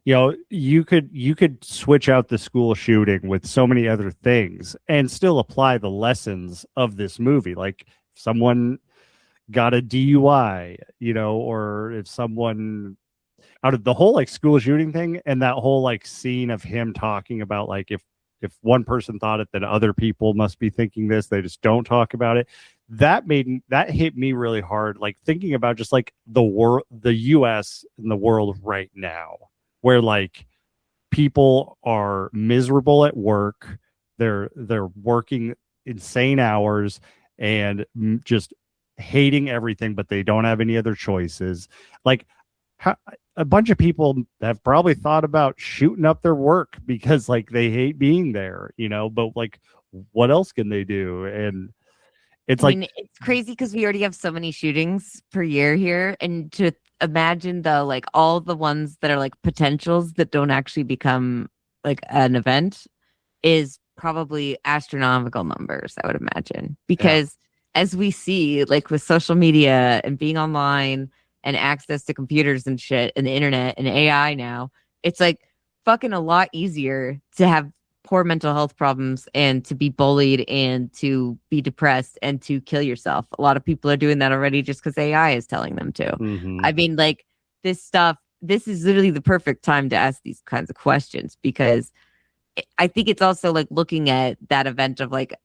Speaker 1: you could switch out the school shooting with so many other things and still apply the lessons of this movie. Like if someone got a DUI, or if someone out of the whole like school shooting thing and that whole like scene of him talking about like if one person thought it, then other people must be thinking this. They just don't talk about it. That hit me really hard. Like thinking about just like the US and the world right now, where like people are miserable at work. They're working insane hours and just hating everything, but they don't have any other choices. Like a bunch of people have probably thought about shooting up their work because like they hate being there, but like what else can they do? And it's it's
Speaker 2: crazy because we already have so many shootings per year here, and to imagine like all the ones that are like potentials that don't actually become like an event is probably astronomical numbers, I would imagine, because as we see like with social media and being online and access to computers and shit and the internet and AI now, it's like fucking a lot easier to have poor mental health problems and to be bullied and to be depressed and to kill yourself. A lot of people are doing that already just because AI is telling them to.
Speaker 1: Mm-hmm.
Speaker 2: I mean, like this is literally the perfect time to ask these kinds of questions, because I think it's also like looking at that event of like,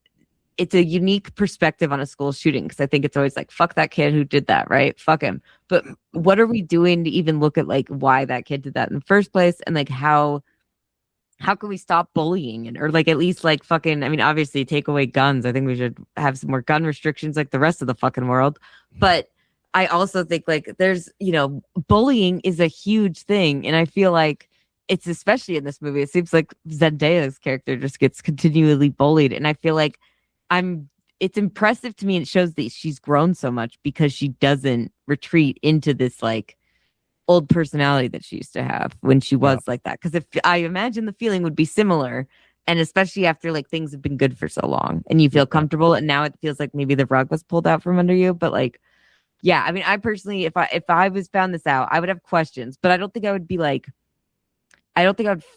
Speaker 2: it's a unique perspective on a school shooting, because I think it's always like, fuck that kid who did that, right? Fuck him. But what are we doing to even look at like why that kid did that in the first place? And like how can we stop bullying or like at least like fucking, I mean, obviously take away guns. I think we should have some more gun restrictions like the rest of the fucking world. But I also think like there's, bullying is a huge thing. And I feel like it's especially in this movie, it seems like Zendaya's character just gets continually bullied. And I feel like it's impressive to me, and it shows that she's grown so much because she doesn't retreat into this like old personality that she used to have when she was like that. Because if I imagine the feeling would be similar, and especially after like things have been good for so long and you feel comfortable, and now it feels like maybe the rug was pulled out from under you. But like, yeah, I mean, I personally, if I was found this out, I would have questions, but I don't think I would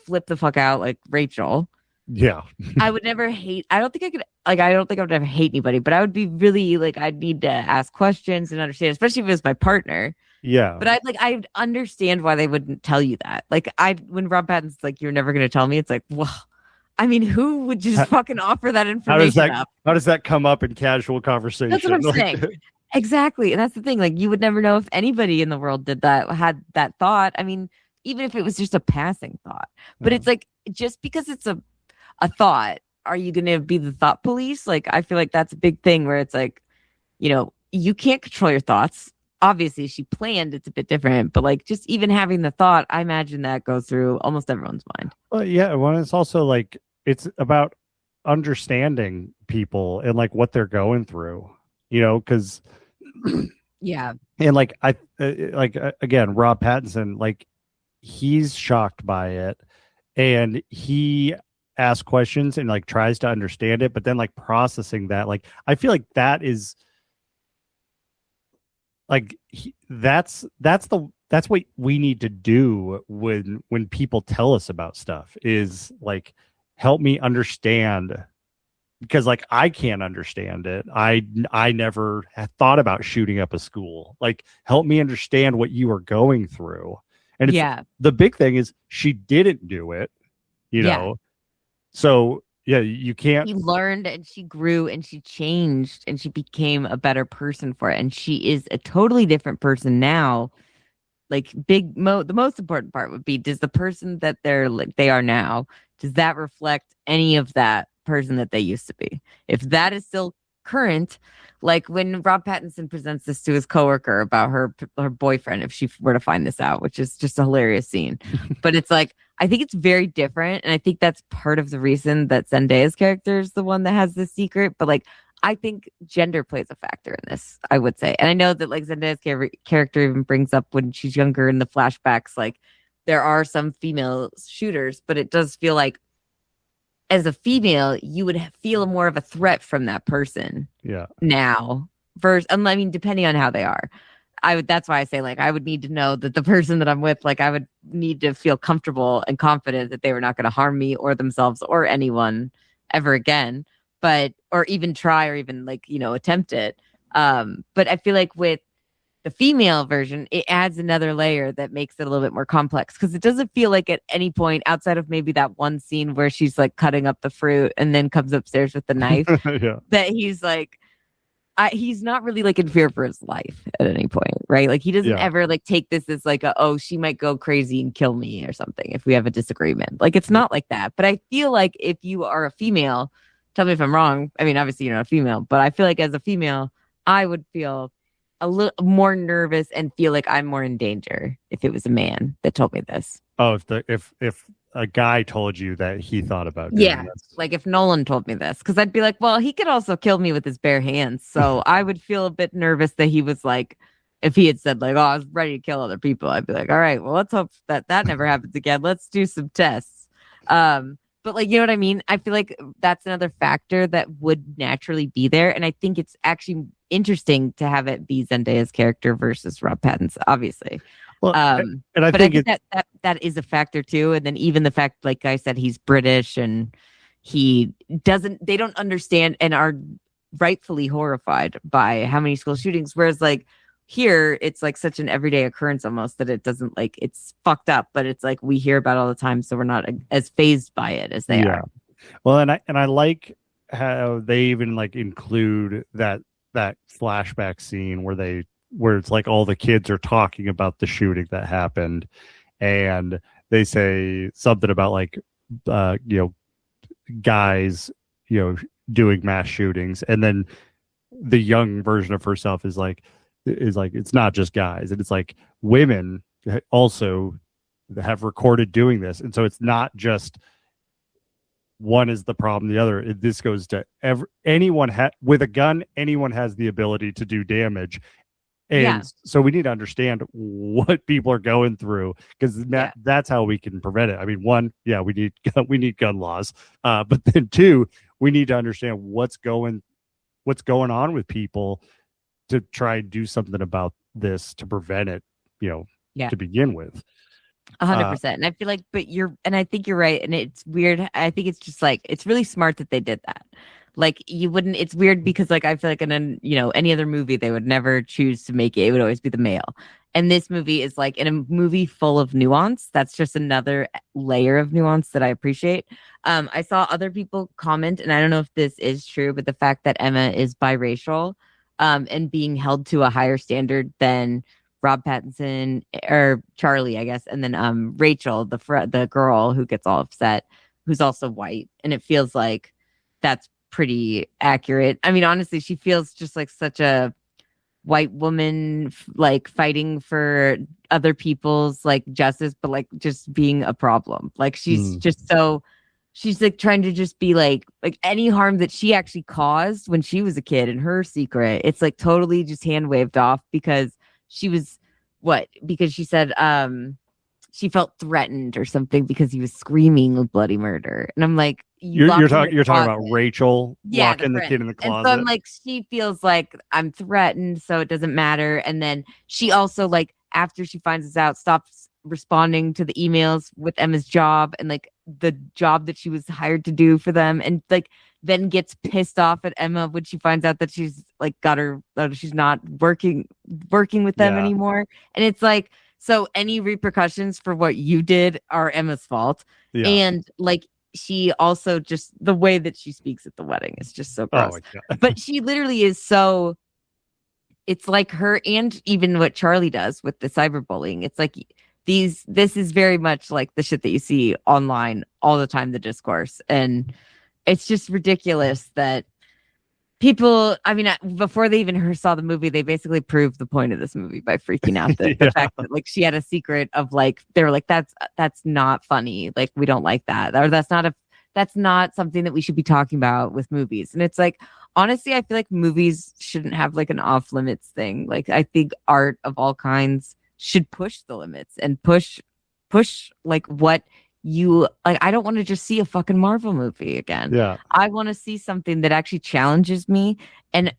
Speaker 2: flip the fuck out like Rachel.
Speaker 1: Yeah.
Speaker 2: I would never hate. I don't think I would ever hate anybody, but I would be really like, I'd need to ask questions and understand, especially if it was my partner.
Speaker 1: Yeah.
Speaker 2: But I'd understand why they wouldn't tell you that. Like when Rob Pattinson's like, you're never going to tell me. It's like, well, I mean, who would just fucking offer that information up?
Speaker 1: How does that come up in casual conversation?
Speaker 2: That's what I'm saying. Exactly. And that's the thing. Like you would never know if anybody in the world had that thought. I mean, even if it was just a passing thought, but it's like, just because it's a thought, are you going to be the thought police? Like, I feel like that's a big thing where it's like, you can't control your thoughts. Obviously, she planned, it's a bit different, but like just even having the thought, I imagine that goes through almost everyone's mind.
Speaker 1: Well, yeah. Well, it's also like, it's about understanding people and like what they're going through, because
Speaker 2: yeah.
Speaker 1: And like, again, Rob Pattinson, like he's shocked by it and he asks questions and like tries to understand it, but then like processing that, like I feel like that is like that's what we need to do when people tell us about stuff, is like help me understand, because like I can't understand it. I never had thought about shooting up a school. Like help me understand what you are going through. And the big thing is she didn't do it, so yeah, you can't.
Speaker 2: She learned and she grew and she changed and she became a better person for it. And she is a totally different person now. Like the most important part would be, does the person that they are now, does that reflect any of that person that they used to be? If that is still current, like when Rob Pattinson presents this to his coworker about her boyfriend, if she were to find this out, which is just a hilarious scene, but it's like, I think it's very different. And I think that's part of the reason that Zendaya's character is the one that has this secret. But like, I think gender plays a factor in this, I would say. And I know that like Zendaya's character even brings up when she's younger in the flashbacks, like there are some female shooters, but it does feel like as a female, you would feel more of a threat from that person.
Speaker 1: Yeah.
Speaker 2: Now, I mean, depending on how they are. that's why I say, like, I would need to know that the person that I'm with, like, I would need to feel comfortable and confident that they were not going to harm me or themselves or anyone ever again, or even try or even, like, attempt it. But I feel like with the female version, it adds another layer that makes it a little bit more complex, because it doesn't feel like at any point outside of maybe that one scene where she's like cutting up the fruit and then comes upstairs with the knife that he's like, he's not really like in fear for his life at any point, right? Like he doesn't ever like take this as like she might go crazy and kill me or something if we have a disagreement. Like it's not like that. But I feel like if you are a female, tell me if I'm wrong. I mean, obviously you're not a female, but I feel like as a female, I would feel a little more nervous and feel like I'm more in danger if it was a man that told me this.
Speaker 1: Oh, if a guy told you that he thought about doing this.
Speaker 2: Like if Nolan told me this, because I'd be like, well, he could also kill me with his bare hands. So I would feel a bit nervous that he was like, if he had said like, oh, I was ready to kill other people, I'd be like, all right, well, let's hope that never happens again. Let's do some tests. But like, you know what I mean? I feel like that's another factor that would naturally be there. And I think it's actually interesting to have it be Zendaya's character versus Rob Pattinson, obviously.
Speaker 1: Well, and I think
Speaker 2: that is a factor too. And then even the fact, like I said, he's British and they don't understand and are rightfully horrified by how many school shootings. Whereas like here, it's like such an everyday occurrence almost that it doesn't like, it's fucked up, but it's like we hear about it all the time. So we're not as fazed by it as they are.
Speaker 1: Well, and I like how they even like include that flashback scene where it's like all the kids are talking about the shooting that happened, and they say something about like guys doing mass shootings, and then the young version of herself is like it's not just guys, and it's like women also have recorded doing this, and so it's not just one is the problem, the other. This goes to anyone with a gun. Anyone has the ability to do damage. And so we need to understand what people are going through, because that's how we can prevent it. I mean, one, we need gun laws, but then two, we need to understand what's going on with people to try and do something about this to prevent it, to begin with.
Speaker 2: 100%. And I feel like, I think you're right. And it's weird. I think it's just like, it's really smart that they did that. Like it's weird because like, I feel like in any other movie, they would never choose to make it. It would always be the male. And this movie is like, in a movie full of nuance, that's just another layer of nuance that I appreciate. I saw other people comment, and I don't know if this is true, but the fact that Emma is biracial, and being held to a higher standard than Rob Pattinson or Charlie, I guess. And then Rachel, the girl who gets all upset, who's also white. And it feels like that's pretty accurate. I mean, honestly, she feels just like such a white woman, like fighting for other people's like justice, but like just being a problem. Like she's just she's like trying to just be like any harm that she actually caused when she was a kid in her secret, it's like totally just hand waved off because she was because she said she felt threatened or something because he was screaming bloody murder. And I'm like, you're
Speaker 1: talking about Rachel locking the kid in the closet.
Speaker 2: And so I'm like, she feels like I'm threatened, so it doesn't matter. And then she also, like, after she finds this out, stops responding to the emails with Emma's job and like the job that she was hired to do for them, and like then gets pissed off at Emma when she finds out that she's like she's not working with them anymore. And it's like, so any repercussions for what you did are Emma's fault. And like, she also just the way that she speaks at the wedding is just so gross. But she literally is so, it's like her, and even what Charlie does with the cyberbullying. It's like this is very much like the shit that you see online all the time, the discourse. And it's just ridiculous that people, I mean, before they even saw the movie, they basically proved the point of this movie by freaking out the fact that like she had a secret of like, they were like, that's not funny. Like, we don't like that. Or that's not something that we should be talking about with movies. And it's like, honestly, I feel like movies shouldn't have like an off limits thing. Like, I think art of all kinds should push the limits and push like what you like. I don't want to just see a fucking Marvel movie again. I want to see something that actually challenges me and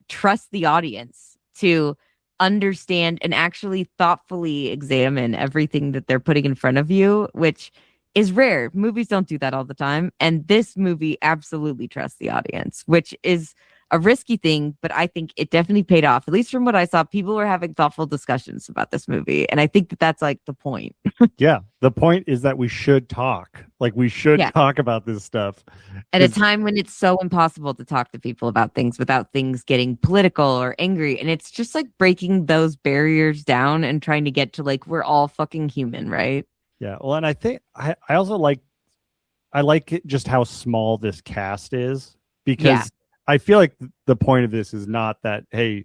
Speaker 2: trust the audience to understand and actually thoughtfully examine everything that they're putting in front of you, which is rare. Movies don't do that all the time. And this movie absolutely trusts the audience, which is a risky thing, but I think it definitely paid off. At least from what I saw, people were having thoughtful discussions about this movie. And I think that that's like the point.
Speaker 1: Yeah. The point is that we should talk. Like, we should talk about this stuff.
Speaker 2: At a time when it's so impossible to talk to people about things without things getting political or angry. And it's just like breaking those barriers down and trying to get to like, we're all fucking human, right?
Speaker 1: Yeah. Well, and I think I also like it just how small this cast is, because I feel like the point of this is not that, hey,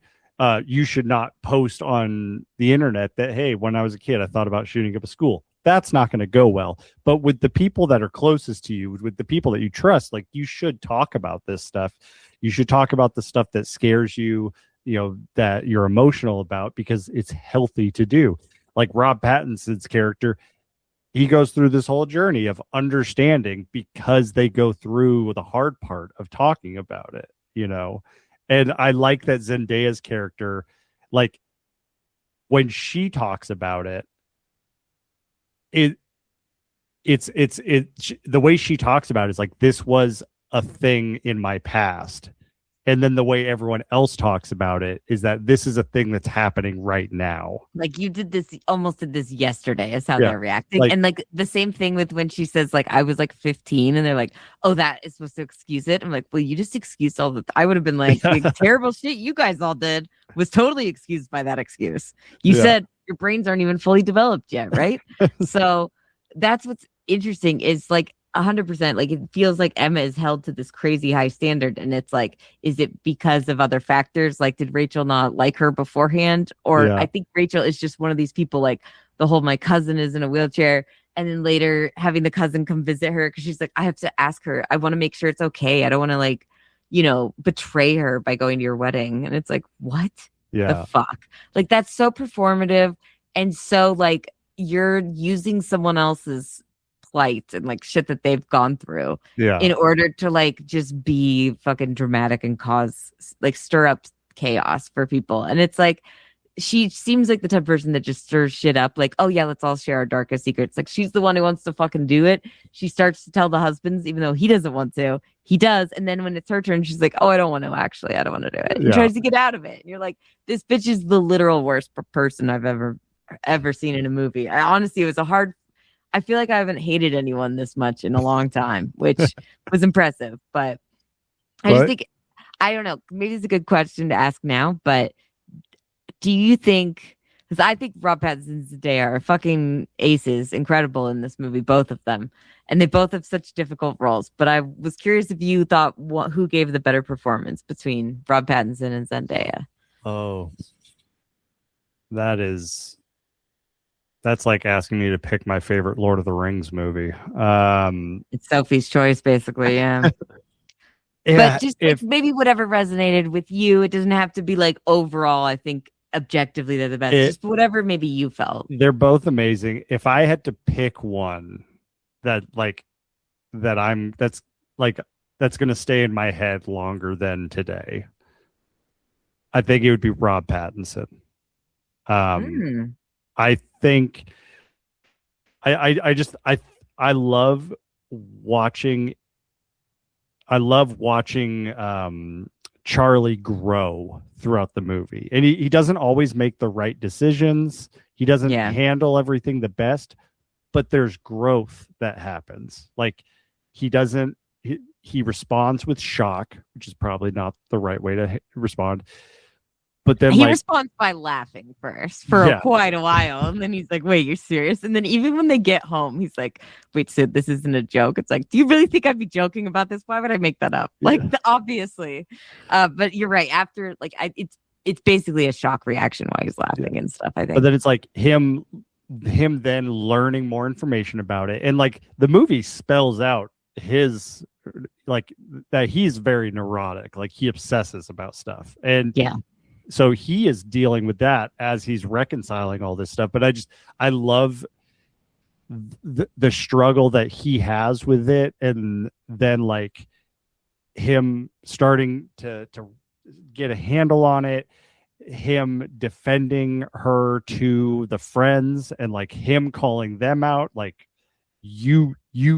Speaker 1: you should not post on the internet that, hey, when I was a kid, I thought about shooting up a school. That's not going to go well. But with the people that are closest to you, with the people that you trust, like, you should talk about this stuff. You should talk about the stuff that scares you, that you're emotional about, because it's healthy to do. Like Rob Pattinson's character, he goes through this whole journey of understanding because they go through the hard part of talking about it, And I like that Zendaya's character, like, when she talks about it, it's the way she talks about it is like, this was a thing in my past. And then the way everyone else talks about it is that this is a thing that's happening right now. Like,
Speaker 2: you almost did this yesterday is how they're reacting. And like the same thing with when she says, like, I was like 15 and they're like, oh, that is supposed to excuse it. I'm like, well, you just excused all the I would have been like, the terrible shit you guys all did was totally excused by that excuse. You said your brains aren't even fully developed yet, right? So that's what's interesting is like, 100%. Like, it feels like Emma is held to this crazy high standard, and it's like, is it because of other factors? Like, did Rachel not like her beforehand? Or I think Rachel is just one of these people, like the whole my cousin is in a wheelchair, and then later having the cousin come visit her because she's like, I have to ask her, I want to make sure it's okay, I don't want to like betray her by going to your wedding. And it's like, what the fuck? Like, that's so performative, and so like you're using someone else's plight and like shit that they've gone through in order to like just be fucking dramatic and cause like stir up chaos for people. And it's like, she seems like the type of person that just stirs shit up, like, oh yeah, let's all share our darkest secrets. Like, she's the one who wants to fucking do it. She starts to tell the husbands even though he doesn't want to, he does. And then when it's her turn, she's like, oh, I don't want to do it, and tries to get out of it. And you're like, this bitch is the literal worst person I've ever seen in a movie. I feel like I haven't hated anyone this much in a long time, which was impressive. But I just think, I don't know, maybe it's a good question to ask now, but do you think, because I think Rob Pattinson and Zendaya are fucking aces, incredible in this movie, both of them. And they both have such difficult roles. But I was curious if you thought who gave the better performance between Rob Pattinson and Zendaya.
Speaker 1: Oh, that's like asking me to pick my favorite Lord of the Rings movie.
Speaker 2: It's Sophie's choice, basically. Yeah. But just maybe whatever resonated with you. It doesn't have to be like overall, I think objectively they're the best. Just whatever maybe you felt.
Speaker 1: They're both amazing. If I had to pick one that's going to stay in my head longer than today, I think it would be Rob Pattinson. I think I love watching Charlie grow throughout the movie. And he doesn't always make the right decisions. He doesn't handle everything the best, but there's growth that happens. Like, he responds with shock, which is probably not the right way to respond. But then
Speaker 2: he responds by laughing first for quite a while. And then he's like, wait, you're serious? And then even when they get home, he's like, wait, Sid, this isn't a joke. It's like, do you really think I'd be joking about this? Why would I make that up? Like, obviously. But you're right. After, like, it's basically a shock reaction while he's laughing and stuff, I think.
Speaker 1: But then it's like him then learning more information about it. And like the movie spells out his, like, that he's very neurotic. Like, he obsesses about stuff. And so he is dealing with that as he's reconciling all this stuff. But I love the struggle that he has with it. And then like him starting to get a handle on it. him defending her to the friends and like him calling them out, like you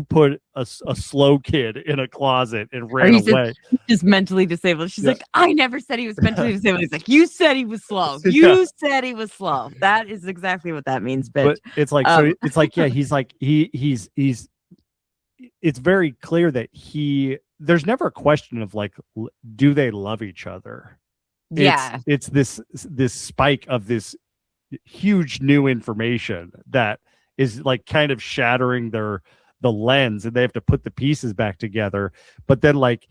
Speaker 1: put a slow kid in a closet and ran away.
Speaker 2: Just mentally disabled. She's like, I never said he was mentally disabled. He's like, you said he was slow. You said he was slow. That is exactly what that means, bitch.
Speaker 1: But it's like, so it's like, yeah, he's like, he's it's very clear that there's never a question of like, do they love each other?
Speaker 2: Yeah.
Speaker 1: It's this spike of this huge new information that is like kind of shattering the lens, and they have to put the pieces back together. But then like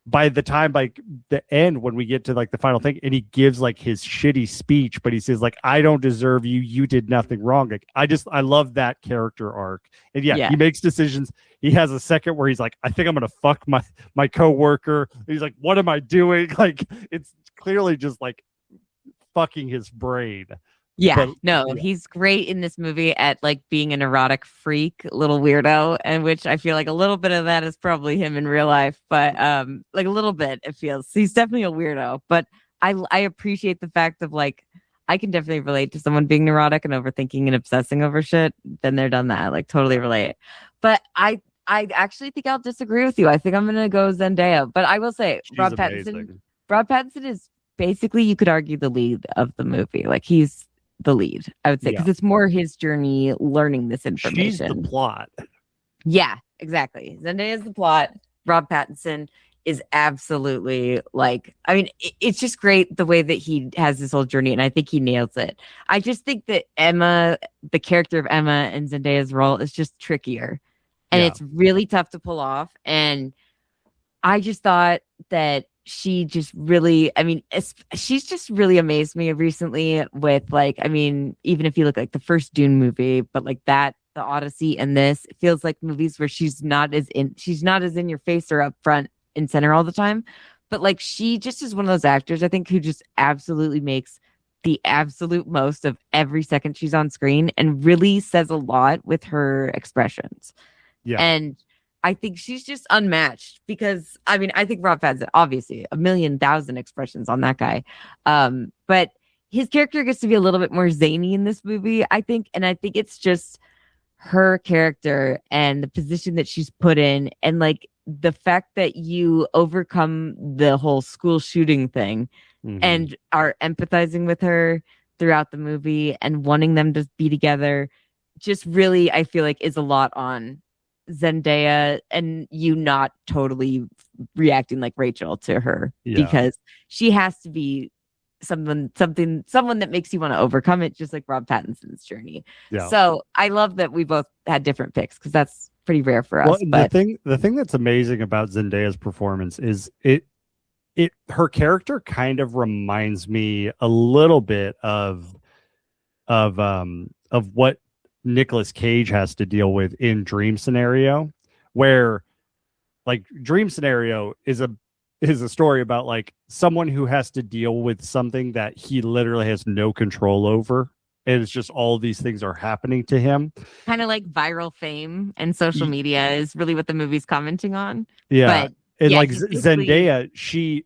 Speaker 1: by the time like the end, when we get to like the final thing, and he gives like his shitty speech, but he says like, I don't deserve you, you did nothing wrong. Like I love that character arc. And yeah, he makes decisions. He has a second where he's like, I think I'm gonna fuck my coworker. He's like, what am I doing? Like it's clearly just like fucking his brain.
Speaker 2: Yeah, he's great in this movie at like being an erotic freak, little weirdo, and which I feel like a little bit of that is probably him in real life, but like a little bit it feels. He's definitely a weirdo, but I appreciate the fact of like I can definitely relate to someone being neurotic and overthinking and obsessing over shit. Been there, done that. Like totally relate. But I actually think I'll disagree with you. I think I'm gonna go Zendaya, but I will say Rob Pattinson is basically, you could argue, the lead of the movie. Like he's the lead, I would say, because it's more his journey learning this information.
Speaker 1: She's the plot.
Speaker 2: Yeah, exactly. Zendaya is the plot. Rob Pattinson is absolutely like, I mean, it's just great the way that he has this whole journey, and I think he nails it. I just think that Emma, the character of Emma and Zendaya's role is just trickier, and it's really tough to pull off. And I just thought that she just really, I mean, she's just really amazed me recently with like, I mean, even if you look like the first Dune movie, but like that, the Odyssey and this, it feels like movies where she's not as in your face or up front and center all the time. But like she just is one of those actors, I think, who just absolutely makes the absolute most of every second she's on screen and really says a lot with her expressions. Yeah. And I think she's just unmatched because, I mean, I think Rob Pattinson, obviously, 1,000,000 expressions on that guy. But his character gets to be a little bit more zany in this movie, I think. And I think it's just her character and the position that she's put in. And like the fact that you overcome the whole school shooting thing and are empathizing with her throughout the movie and wanting them to be together, just really, I feel like, is a lot on Zendaya, and you not totally reacting like Rachel to her because she has to be someone that makes you want to overcome it, just like Rob Pattinson's journey. So I love that we both had different picks because that's pretty rare for us.
Speaker 1: Well, but the thing that's amazing about Zendaya's performance is her character kind of reminds me a little bit of what Nicolas Cage has to deal with in Dream Scenario, where like Dream Scenario is a story about like someone who has to deal with something that he literally has no control over, and it's just all these things are happening to him. Kind
Speaker 2: of like viral fame and social media is really what the movie's commenting on.
Speaker 1: Yeah, but, and like Zendaya, she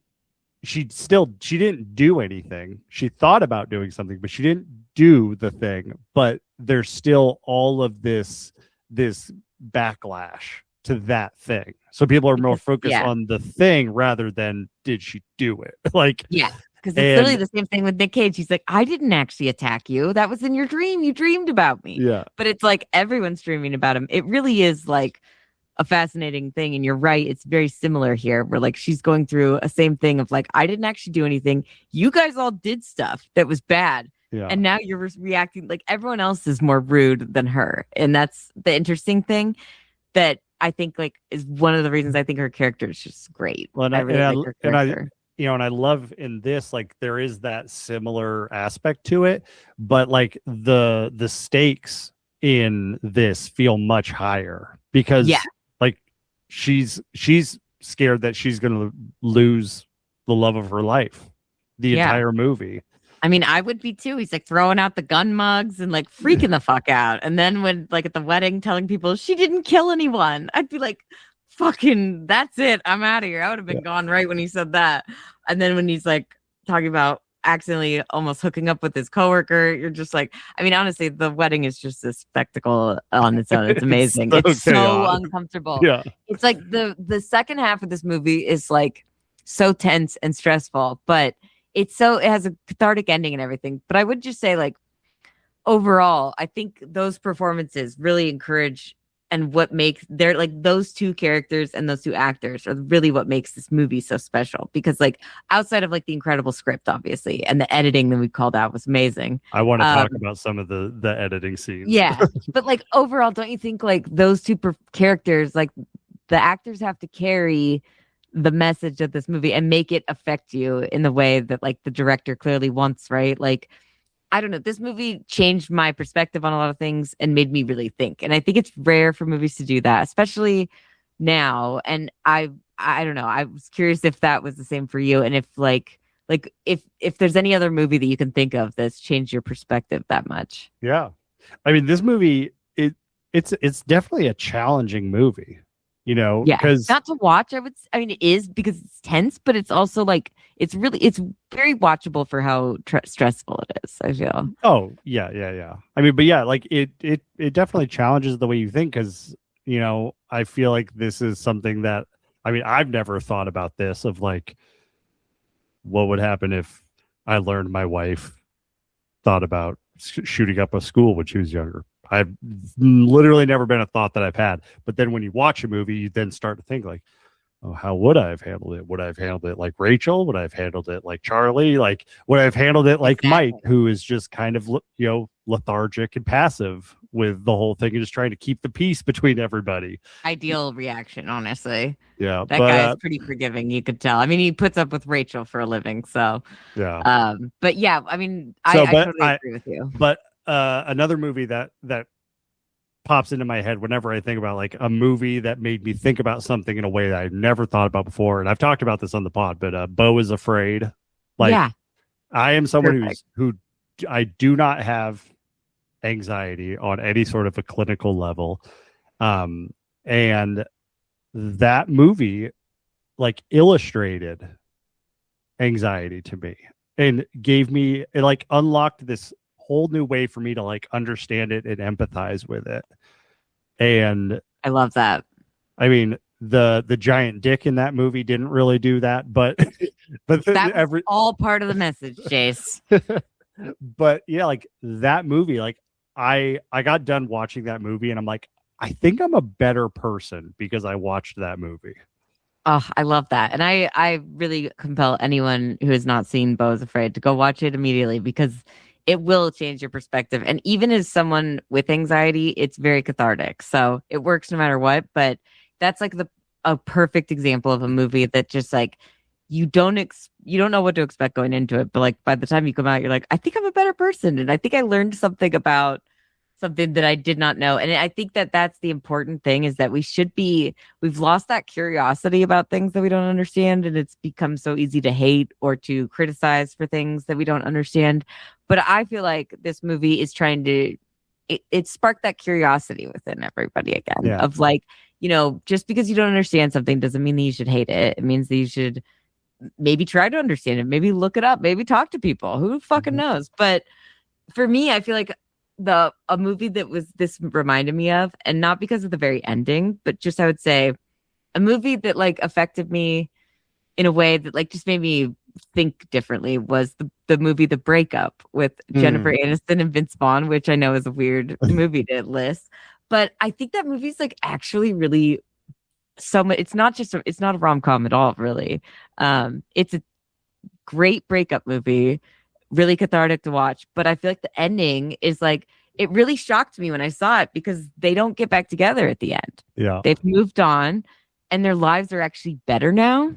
Speaker 1: didn't do anything. She thought about doing something, but she didn't do the thing. But there's still all of this backlash to that thing. So people are more focused on the thing rather than did she do it? Like,
Speaker 2: yeah, because it's literally the same thing with Nick Cage. He's like, I didn't actually attack you. That was in your dream. You dreamed about me.
Speaker 1: Yeah.
Speaker 2: But it's like everyone's dreaming about him. It really is like a fascinating thing. And you're right. It's very similar here where like she's going through a same thing of like, I didn't actually do anything. You guys all did stuff that was bad. Yeah. And now you're reacting like everyone else is more rude than her. And that's the interesting thing that I think like is one of the reasons I think her character is just great.
Speaker 1: Well, I really like her character. And I love in this, like there is that similar aspect to it, but like the stakes in this feel much higher because like she's scared that she's going to lose the love of her life the entire movie.
Speaker 2: I mean, I would be too. He's like throwing out the gun mugs and like freaking the fuck out. And then when like at the wedding telling people she didn't kill anyone, I'd be like, fucking, that's it. I'm out of here. I would have been gone right when he said that. And then when he's like talking about, accidentally almost hooking up with his coworker. You're just like, I mean, honestly, the wedding is just a spectacle on its own. It's amazing. It's so uncomfortable.
Speaker 1: Yeah.
Speaker 2: It's like the second half of this movie is like so tense and stressful, but it has a cathartic ending and everything. But I would just say, like, overall, I think those performances really encourage, and what makes those two characters and those two actors are really what makes this movie so special. Because like outside of like the incredible script, obviously, and the editing that we called out was amazing.
Speaker 1: I want to talk about some of the editing scenes.
Speaker 2: Yeah, but like overall, don't you think like those two characters, like the actors have to carry the message of this movie and make it affect you in the way that like the director clearly wants, right? Like, I don't know. This movie changed my perspective on a lot of things and made me really think. And I think it's rare for movies to do that, especially now. And I don't know. I was curious if that was the same for you, and if if there's any other movie that you can think of that's changed your perspective that much.
Speaker 1: Yeah, I mean, this movie it's definitely a challenging movie. You know, because
Speaker 2: not to watch. I mean, it is because it's tense, but it's also like it's very watchable for how stressful it is, I feel.
Speaker 1: Oh yeah. I mean, but yeah, like it definitely challenges the way you think, because you know, I feel like this is something that, I mean, I've never thought about this, of like what would happen if I learned my wife thought about shooting up a school when she was younger. I've literally never been a thought that I've had. But then when you watch a movie, you then start to think like, oh, how would I have handled it? Would I have handled it like Rachel? Would I have handled it like Charlie? Like, would I have handled it like Mike, who is just kind of, you know, lethargic and passive with the whole thing and just trying to keep the peace between everybody?
Speaker 2: Ideal reaction, honestly.
Speaker 1: Yeah.
Speaker 2: That guy is pretty forgiving, you could tell. I mean, he puts up with Rachel for a living, so.
Speaker 1: Yeah.
Speaker 2: But yeah, I mean, I totally agree with you.
Speaker 1: But another movie that pops into my head whenever I think about like a movie that made me think about something in a way that I've never thought about before, and I've talked about this on the pod, but Beau is Afraid. Like, yeah. I am someone who I do not have anxiety on any sort of a clinical level, and that movie like illustrated anxiety to me and gave me, it like unlocked this whole new way for me to like understand it and empathize with it. And
Speaker 2: I love that.
Speaker 1: I mean, the giant dick in that movie didn't really do that, but
Speaker 2: that was all part of the message, Jace.
Speaker 1: But yeah, like that movie, like I got done watching that movie and I'm like, I think I'm a better person because I watched that movie.
Speaker 2: Oh, I love that. And I really compel anyone who has not seen Beau is Afraid to go watch it immediately, because it will change your perspective. And even as someone with anxiety, it's very cathartic. So it works no matter what. But that's like a perfect example of a movie that just like, you don't know what to expect going into it. But like by the time you come out, you're like, I think I'm a better person. And I think I learned something about something that I did not know. And I think that that's the important thing, is that we've lost that curiosity about things that we don't understand. And it's become so easy to hate or to criticize for things that we don't understand. But I feel like this movie is trying to, it sparked that curiosity within everybody again, of like, you know, just because you don't understand something doesn't mean that you should hate it. It means that you should maybe try to understand it, maybe look it up, maybe talk to people. Who fucking knows? But for me, I feel like a movie that this reminded me of, and not because of the very ending, but just I would say a movie that like affected me in a way that like just made me think differently, was the movie The Breakup with Jennifer Aniston and Vince Vaughn, which I know is a weird movie to list, but I think that movie's like actually really so much. It's not a rom-com at all, really. It's a great breakup movie, really cathartic to watch, but I feel like the ending is like, it really shocked me when I saw it, because they don't get back together at the end.
Speaker 1: Yeah.
Speaker 2: They've moved on and their lives are actually better now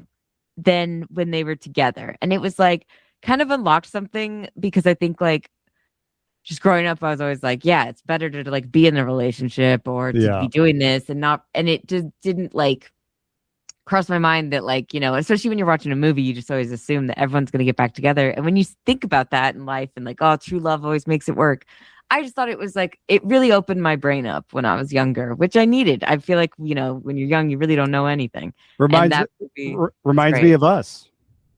Speaker 2: than when they were together. And it was like kind of unlocked something, because I think like just growing up, I was always like, yeah, it's better to like be in a relationship or to be doing this and it just didn't like cross my mind that like, you know, especially when you're watching a movie, you just always assume that everyone's going to get back together. And when you think about that in life and like, oh, true love always makes it work, I just thought it was like, it really opened my brain up when I was younger, which I needed. I feel like, you know, when you're young, you really don't know anything.
Speaker 1: Reminds me of us.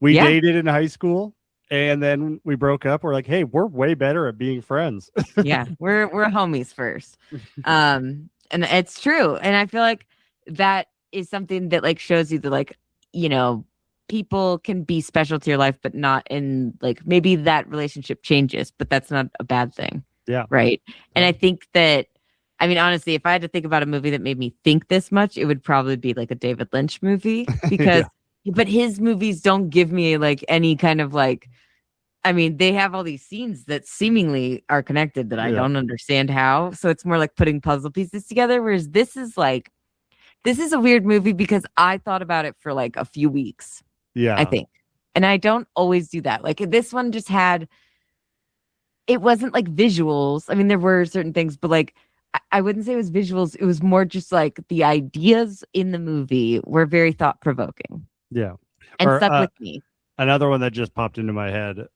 Speaker 1: We dated in high school, And then we broke up. We're like, hey, we're way better at being friends.
Speaker 2: Yeah, we're homies first. And it's true. And I feel like that is something that like shows you that like, you know, people can be special to your life, but not in like maybe that relationship changes, but that's not a bad thing.
Speaker 1: Yeah.
Speaker 2: Right. And I think that, I mean, honestly, if I had to think about a movie that made me think this much, it would probably be like a David Lynch movie because, but his movies don't give me like any kind of like, I mean, they have all these scenes that seemingly are connected that I don't understand how. So it's more like putting puzzle pieces together. Whereas this is a weird movie because I thought about it for like a few weeks.
Speaker 1: Yeah.
Speaker 2: I think. And I don't always do that. Like this one just had, it wasn't like visuals. I mean, there were certain things, but like, I wouldn't say it was visuals. It was more just like the ideas in the movie were very thought provoking.
Speaker 1: Yeah.
Speaker 2: And stuck with me.
Speaker 1: Another one that just popped into my head.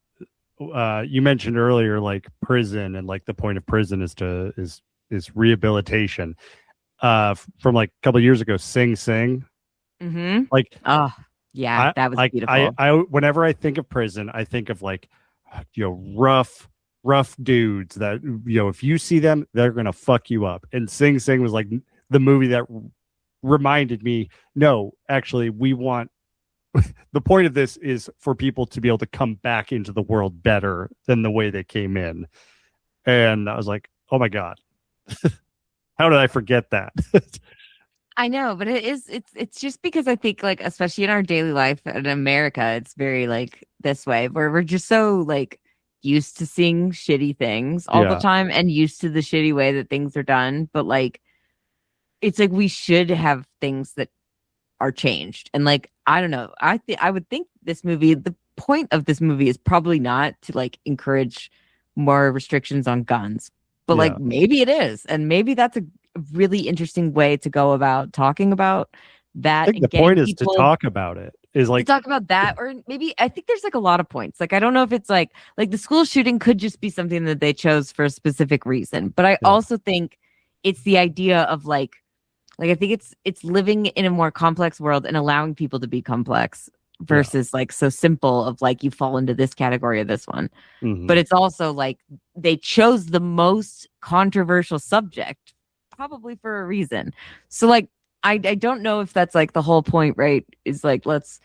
Speaker 1: You mentioned earlier like prison and like the point of prison is rehabilitation. From like a couple of years ago, Sing Sing.
Speaker 2: Mm-hmm.
Speaker 1: Like,
Speaker 2: oh yeah, that was beautiful.
Speaker 1: I whenever I think of prison, I think of like, you know, rough dudes that, you know, if you see them, they're gonna fuck you up. And Sing Sing was like the movie that reminded me, no, actually, we want. The point of this is for people to be able to come back into the world better than the way they came in. And I was like, oh my God, how did I forget that?
Speaker 2: I know, but it's just because I think like, especially in our daily life in America, it's very like this way where we're just so like used to seeing shitty things all the time and used to the shitty way that things are done. But like, it's like, we should have things that are changed. And like, I don't know. I would think this movie, the point of this movie is probably not to like encourage more restrictions on guns, but like maybe it is. And maybe that's a really interesting way to go about talking about that.
Speaker 1: I think the point is to talk about it. Is like
Speaker 2: to talk about that, or maybe I think there's like a lot of points. Like I don't know if it's like the school shooting could just be something that they chose for a specific reason, but I also think it's the idea of like I think it's living in a more complex world and allowing people to be complex versus like so simple of like you fall into this category or this one. Mm-hmm. But it's also like they chose the most controversial subject probably for a reason. So like I don't know if that's like the whole point, right? Is like let's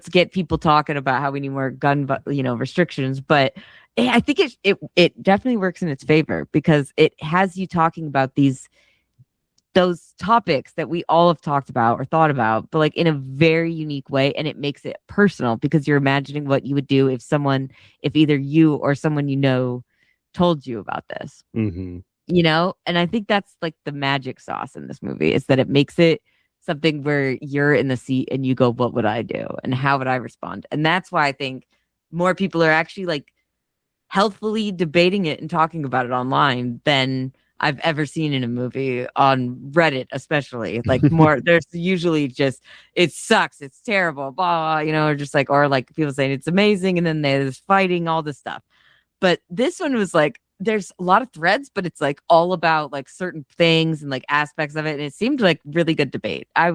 Speaker 2: get people talking about how we need more gun restrictions, but I think it definitely works in its favor because it has you talking about those topics that we all have talked about or thought about, but like in a very unique way. And it makes it personal because you're imagining what you would do if either you or someone you know told you about this, you know? And I think that's like the magic sauce in this movie is that it makes it something where you're in the seat and you go, what would I do? And how would I respond? And that's why I think more people are actually like healthfully debating it and talking about it online than I've ever seen in a movie on Reddit, especially like more. There's usually just it sucks, it's terrible, blah, or just like or like people saying it's amazing, and then there's fighting, all this stuff. But this one was like there's a lot of threads, but it's like all about like certain things and like aspects of it, and it seemed like really good debate. I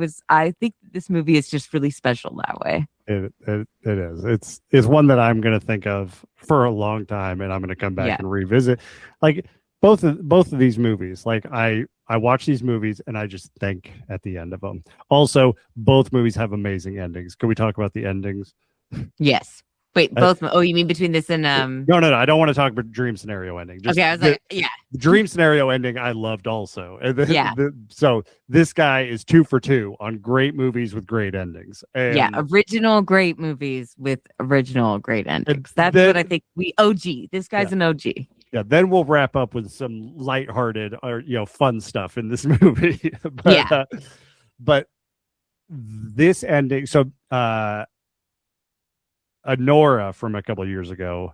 Speaker 2: think this movie is just really special that way.
Speaker 1: It is. It's one that I'm going to think of for a long time, and I'm going to come back and revisit. Like. Both of these movies, like I watch these movies and I just think at the end of them. Also, both movies have amazing endings. Can we talk about the endings?
Speaker 2: Yes. Wait, both. You mean between this and
Speaker 1: No. I don't want to talk about dream scenario ending.
Speaker 2: Just I was like,
Speaker 1: the dream scenario ending I loved also. So this guy is 2 for 2 on great movies with great endings. And
Speaker 2: original great movies with original great endings. That's what I think. This guy's an OG.
Speaker 1: Yeah, then we'll wrap up with some lighthearted or fun stuff in this movie. But this ending, so Nora from a couple of years ago,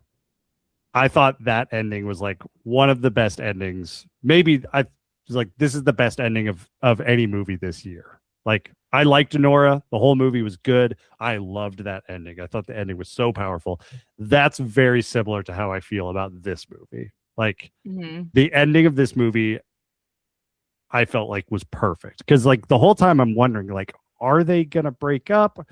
Speaker 1: I thought that ending was like one of the best endings. Maybe I was like, this is the best ending of any movie this year. Like I liked Nora. The whole movie was good. I loved that ending. I thought the ending was so powerful. That's very similar to how I feel about this movie. Like the ending of this movie, I felt like was perfect. Because like the whole time I'm wondering, like, are they going to break up?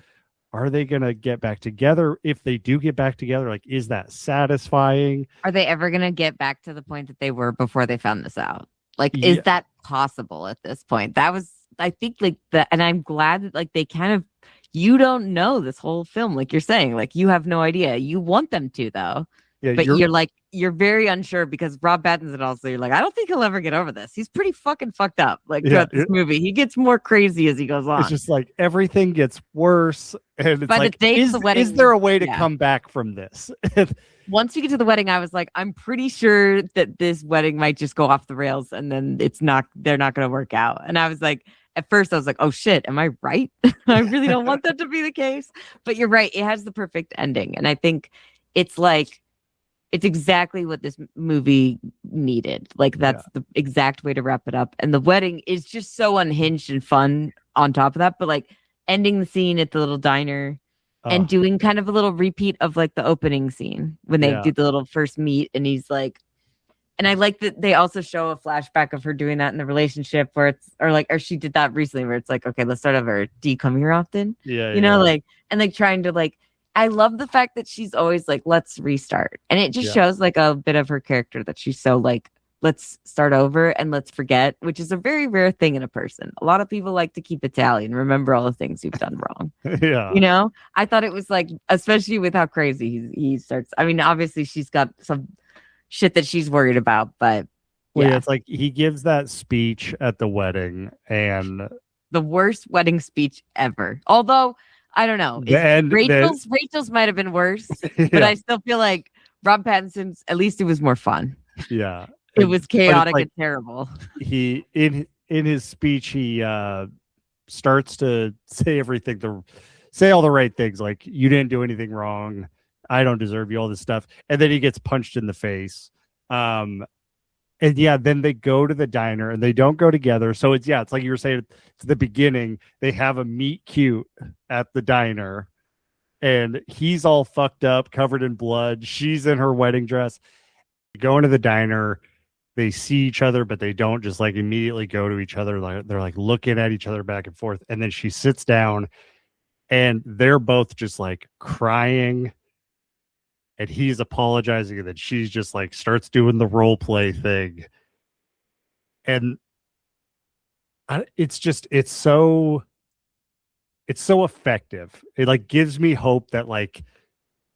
Speaker 1: are they going to get back together? If they do get back together, like, is that satisfying?
Speaker 2: Are they ever going to get back to the point that they were before they found this out? Like, is that possible at this point? That was, I think, like, and I'm glad that, like, they kind of, you don't know this whole film, like you're saying, like, you have no idea. You want them to, though. Yeah, but you're very unsure because Rob Pattinson also, you're like, I don't think he'll ever get over this. He's pretty fucking fucked up. Like, throughout this movie, he gets more crazy as he goes on.
Speaker 1: It's just like everything gets worse, and it's like, is there a way to come back from this?
Speaker 2: Once you get to the wedding, I was like, I'm pretty sure that this wedding might just go off the rails, and then they're not going to work out. And I was like, at first, I was like, oh shit, am I right? I really don't want that to be the case. But you're right; it has the perfect ending, and I think it's like, it's exactly what this movie needed. Like, that's the exact way to wrap it up. And the wedding is just so unhinged and fun on top of that. But like ending the scene at the little diner and doing kind of a little repeat of like the opening scene when they do the little first meet. And he's like, and I like that they also show a flashback of her doing that in the relationship where it's, or she did that recently where it's like, okay, let's start over. Do you come here often?
Speaker 1: Yeah.
Speaker 2: You know, like, and like trying to like, I love the fact that she's always like, let's restart. And it just shows like a bit of her character that she's so like, let's start over and let's forget, which is a very rare thing in a person. A lot of people like to keep a tally and remember all the things you've done wrong. You know, I thought it was like, especially with how crazy he starts. I mean, obviously she's got some shit that she's worried about, but
Speaker 1: it's like he gives that speech at the wedding, and
Speaker 2: the worst wedding speech ever. Although, I don't know. Rachel's might have been worse, but I still feel like Rob Pattinson's, at least it was more fun.
Speaker 1: Yeah.
Speaker 2: It was chaotic and terrible.
Speaker 1: He in his speech, he starts to say say all the right things, like, you didn't do anything wrong, I don't deserve you, all this stuff. And then he gets punched in the face. And then they go to the diner and they don't go together. So it's like you were saying at the beginning, they have a meet cute at the diner and he's all fucked up, covered in blood. She's in her wedding dress. They go into the diner. They see each other, but they don't just like immediately go to each other. Like, they're like looking at each other back and forth. And then she sits down and they're both just like crying. And he's apologizing, and then she's just like starts doing the role play thing. And it's so effective. It like gives me hope that like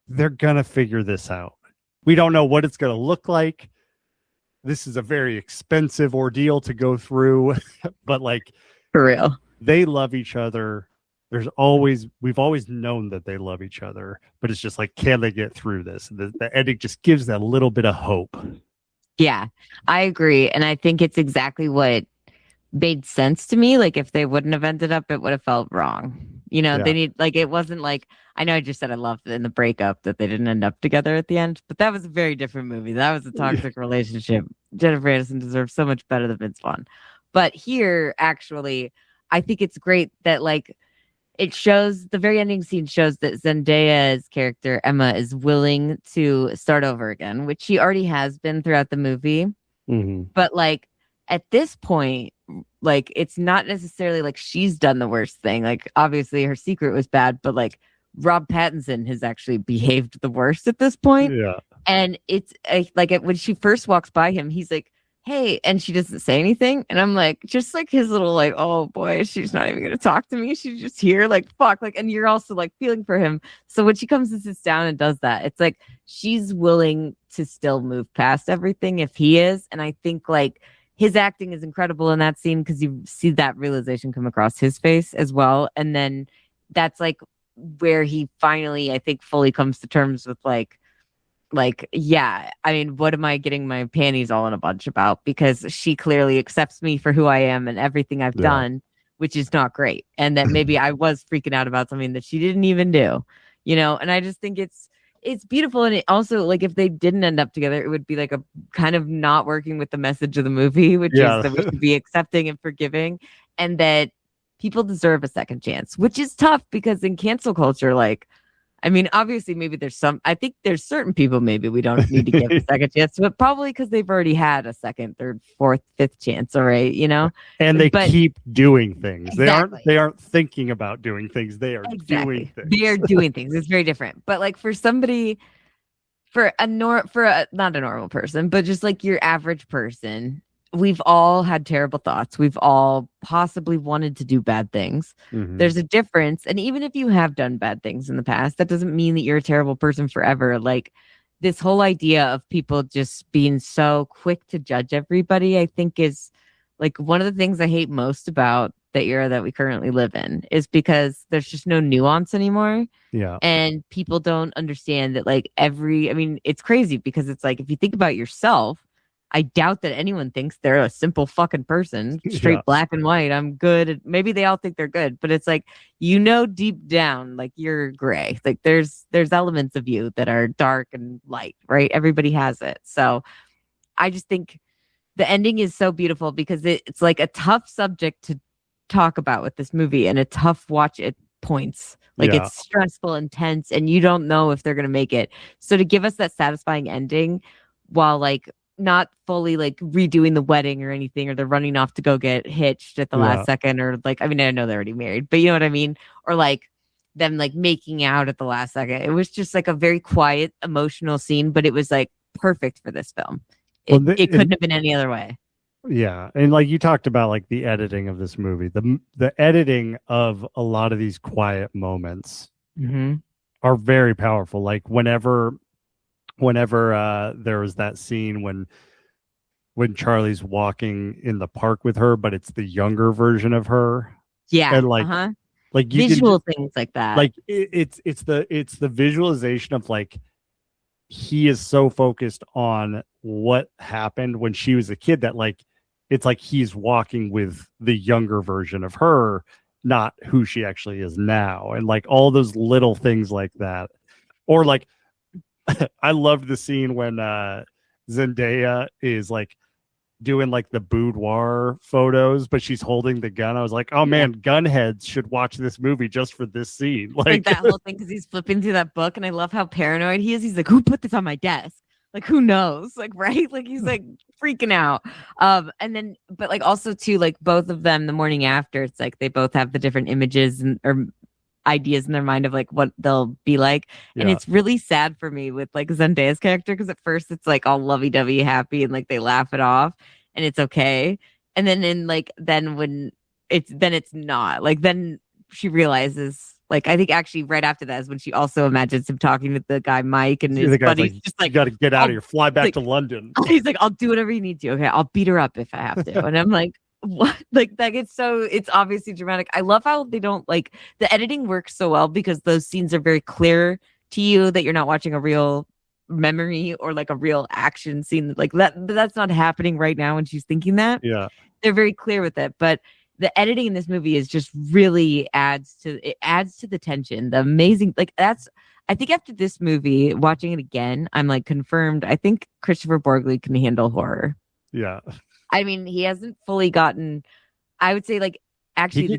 Speaker 1: they're gonna figure this out. We don't know what it's gonna look like. This is a very expensive ordeal to go through, but like,
Speaker 2: for real,
Speaker 1: they love each other. We've always known that they love each other, but it's just like, can they get through this? The ending just gives that little bit of hope.
Speaker 2: Yeah, I agree. And I think it's exactly what made sense to me. Like, if they wouldn't have ended up, it would have felt wrong. You know, they need, like, it wasn't like, I know I just said I loved in the breakup that they didn't end up together at the end, but that was a very different movie. That was a toxic relationship. Jennifer Aniston deserves so much better than Vince Vaughn. But here, actually, I think it's great that, like, it shows, the very ending scene shows that Zendaya's character, Emma, is willing to start over again, which she already has been throughout the movie.
Speaker 1: Mm-hmm.
Speaker 2: But like at this point, like it's not necessarily like she's done the worst thing. Like obviously her secret was bad, but like Rob Pattinson has actually behaved the worst at this point.
Speaker 1: Yeah.
Speaker 2: And it's like when she first walks by him, he's like, hey, and she doesn't say anything. And I'm like, just like his little like, oh boy, she's not even gonna talk to me. She's just here, like, fuck. Like, and you're also like feeling for him. So when she comes and sits down and does that, it's like she's willing to still move past everything if he is. And I think like his acting is incredible in that scene because you see that realization come across his face as well. And then that's like where he finally, I think, fully comes to terms with like, yeah, I mean, what am I getting my panties all in a bunch about? Because she clearly accepts me for who I am and everything I've done, which is not great. And that maybe I was freaking out about something that she didn't even do, you know? And I just think it's beautiful. And it also, like, if they didn't end up together, it would be like a kind of not working with the message of the movie, which is that we should be accepting and forgiving and that people deserve a second chance, which is tough because in cancel culture, like, I mean, obviously, maybe I think there's certain people maybe we don't need to give a second chance, but probably because they've already had a second, third, fourth, fifth chance. All right,
Speaker 1: and they keep doing things.
Speaker 2: Exactly.
Speaker 1: They aren't thinking about doing things. They are doing things.
Speaker 2: They are doing things. It's very different. But like for somebody, not a normal person, but just like your average person, we've all had terrible thoughts. We've all possibly wanted to do bad things.
Speaker 1: Mm-hmm.
Speaker 2: There's a difference. And even if you have done bad things in the past, that doesn't mean that you're a terrible person forever. Like this whole idea of people just being so quick to judge everybody, I think is like one of the things I hate most about the era that we currently live in, is because there's just no nuance anymore.
Speaker 1: Yeah.
Speaker 2: And people don't understand that it's crazy because it's like, if you think about yourself, I doubt that anyone thinks they're a simple fucking person, straight black and white. I'm good. Maybe they all think they're good, but it's like, deep down, like you're gray. Like there's elements of you that are dark and light, right? Everybody has it. So I just think the ending is so beautiful because it's like a tough subject to talk about with this movie and a tough watch at points. Like it's stressful, intense, and you don't know if they're going to make it. So to give us that satisfying ending while like not fully like redoing the wedding or anything, or they're running off to go get hitched at the last second, or like, I mean, I know they're already married, but you know what I mean? Or like them like making out at the last second. It was just like a very quiet, emotional scene, but it was like perfect for this film. It couldn't have been any other way.
Speaker 1: Yeah. And like you talked about like the editing of this movie, the editing of a lot of these quiet moments are very powerful. Like whenever there was that scene when Charlie's walking in the park with her, but it's the younger version of her.
Speaker 2: Yeah.
Speaker 1: And like you
Speaker 2: visual things like that.
Speaker 1: Like it's the visualization of like, he is so focused on what happened when she was a kid that like, it's like he's walking with the younger version of her, not who she actually is now. And like all those little things like that. Or like, I loved the scene when Zendaya is like doing like the boudoir photos, but she's holding the gun. I was like, oh man, gunheads should watch this movie just for this scene.
Speaker 2: Like that whole thing, because he's flipping through that book, and I love how paranoid he is. He's like, who put this on my desk? Like, who knows? Like, right? Like he's like freaking out. And then, but like also too, like both of them the morning after, it's like they both have the different images or ideas in their mind of like what they'll be like. And it's really sad for me with like Zendaya's character, because at first it's like all lovey-dovey happy and like they laugh it off and it's okay. And then when it's not, like then she realizes, like I think actually right after that is when she also imagines him talking to the guy Mike, and his buddy's like, just like,
Speaker 1: you got to get out of here, fly back to London.
Speaker 2: He's like, I'll do whatever you need to. Okay, I'll beat her up if I have to. And I'm like, what? Like it's obviously dramatic. I love how they don't, like, the editing works so well because those scenes are very clear to you that you're not watching a real memory or like a real action scene like that's not happening right now, and she's thinking that.
Speaker 1: Yeah,
Speaker 2: they're very clear with it, but the editing in this movie is just really adds to the tension. The amazing, like I think after this movie, watching it again, I'm like confirmed. I think Christopher Borgley can handle horror.
Speaker 1: Yeah.
Speaker 2: I mean, he hasn't fully gotten, I would say, like, actually the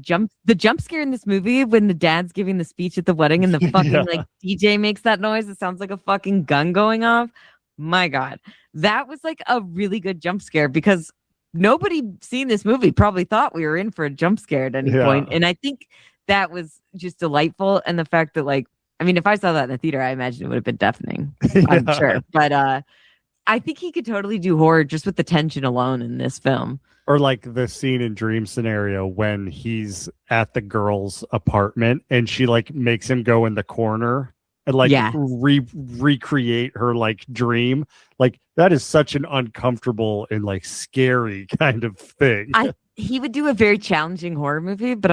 Speaker 2: jump scare in this movie when the dad's giving the speech at the wedding and the fucking like DJ makes that noise. It sounds like a fucking gun going off. My God. That was like a really good jump scare, because nobody seeing this movie probably thought we were in for a jump scare at any point. And I think that was just delightful. And the fact that, like, I mean, if I saw that in the theater, I imagine it would have been deafening. I'm sure. But I think he could totally do horror just with the tension alone in this film.
Speaker 1: Or like the scene in Dream Scenario when he's at the girl's apartment and she like makes him go in the corner and like recreate her like dream. Like that is such an uncomfortable and like scary kind of thing.
Speaker 2: He would do a very challenging horror movie, but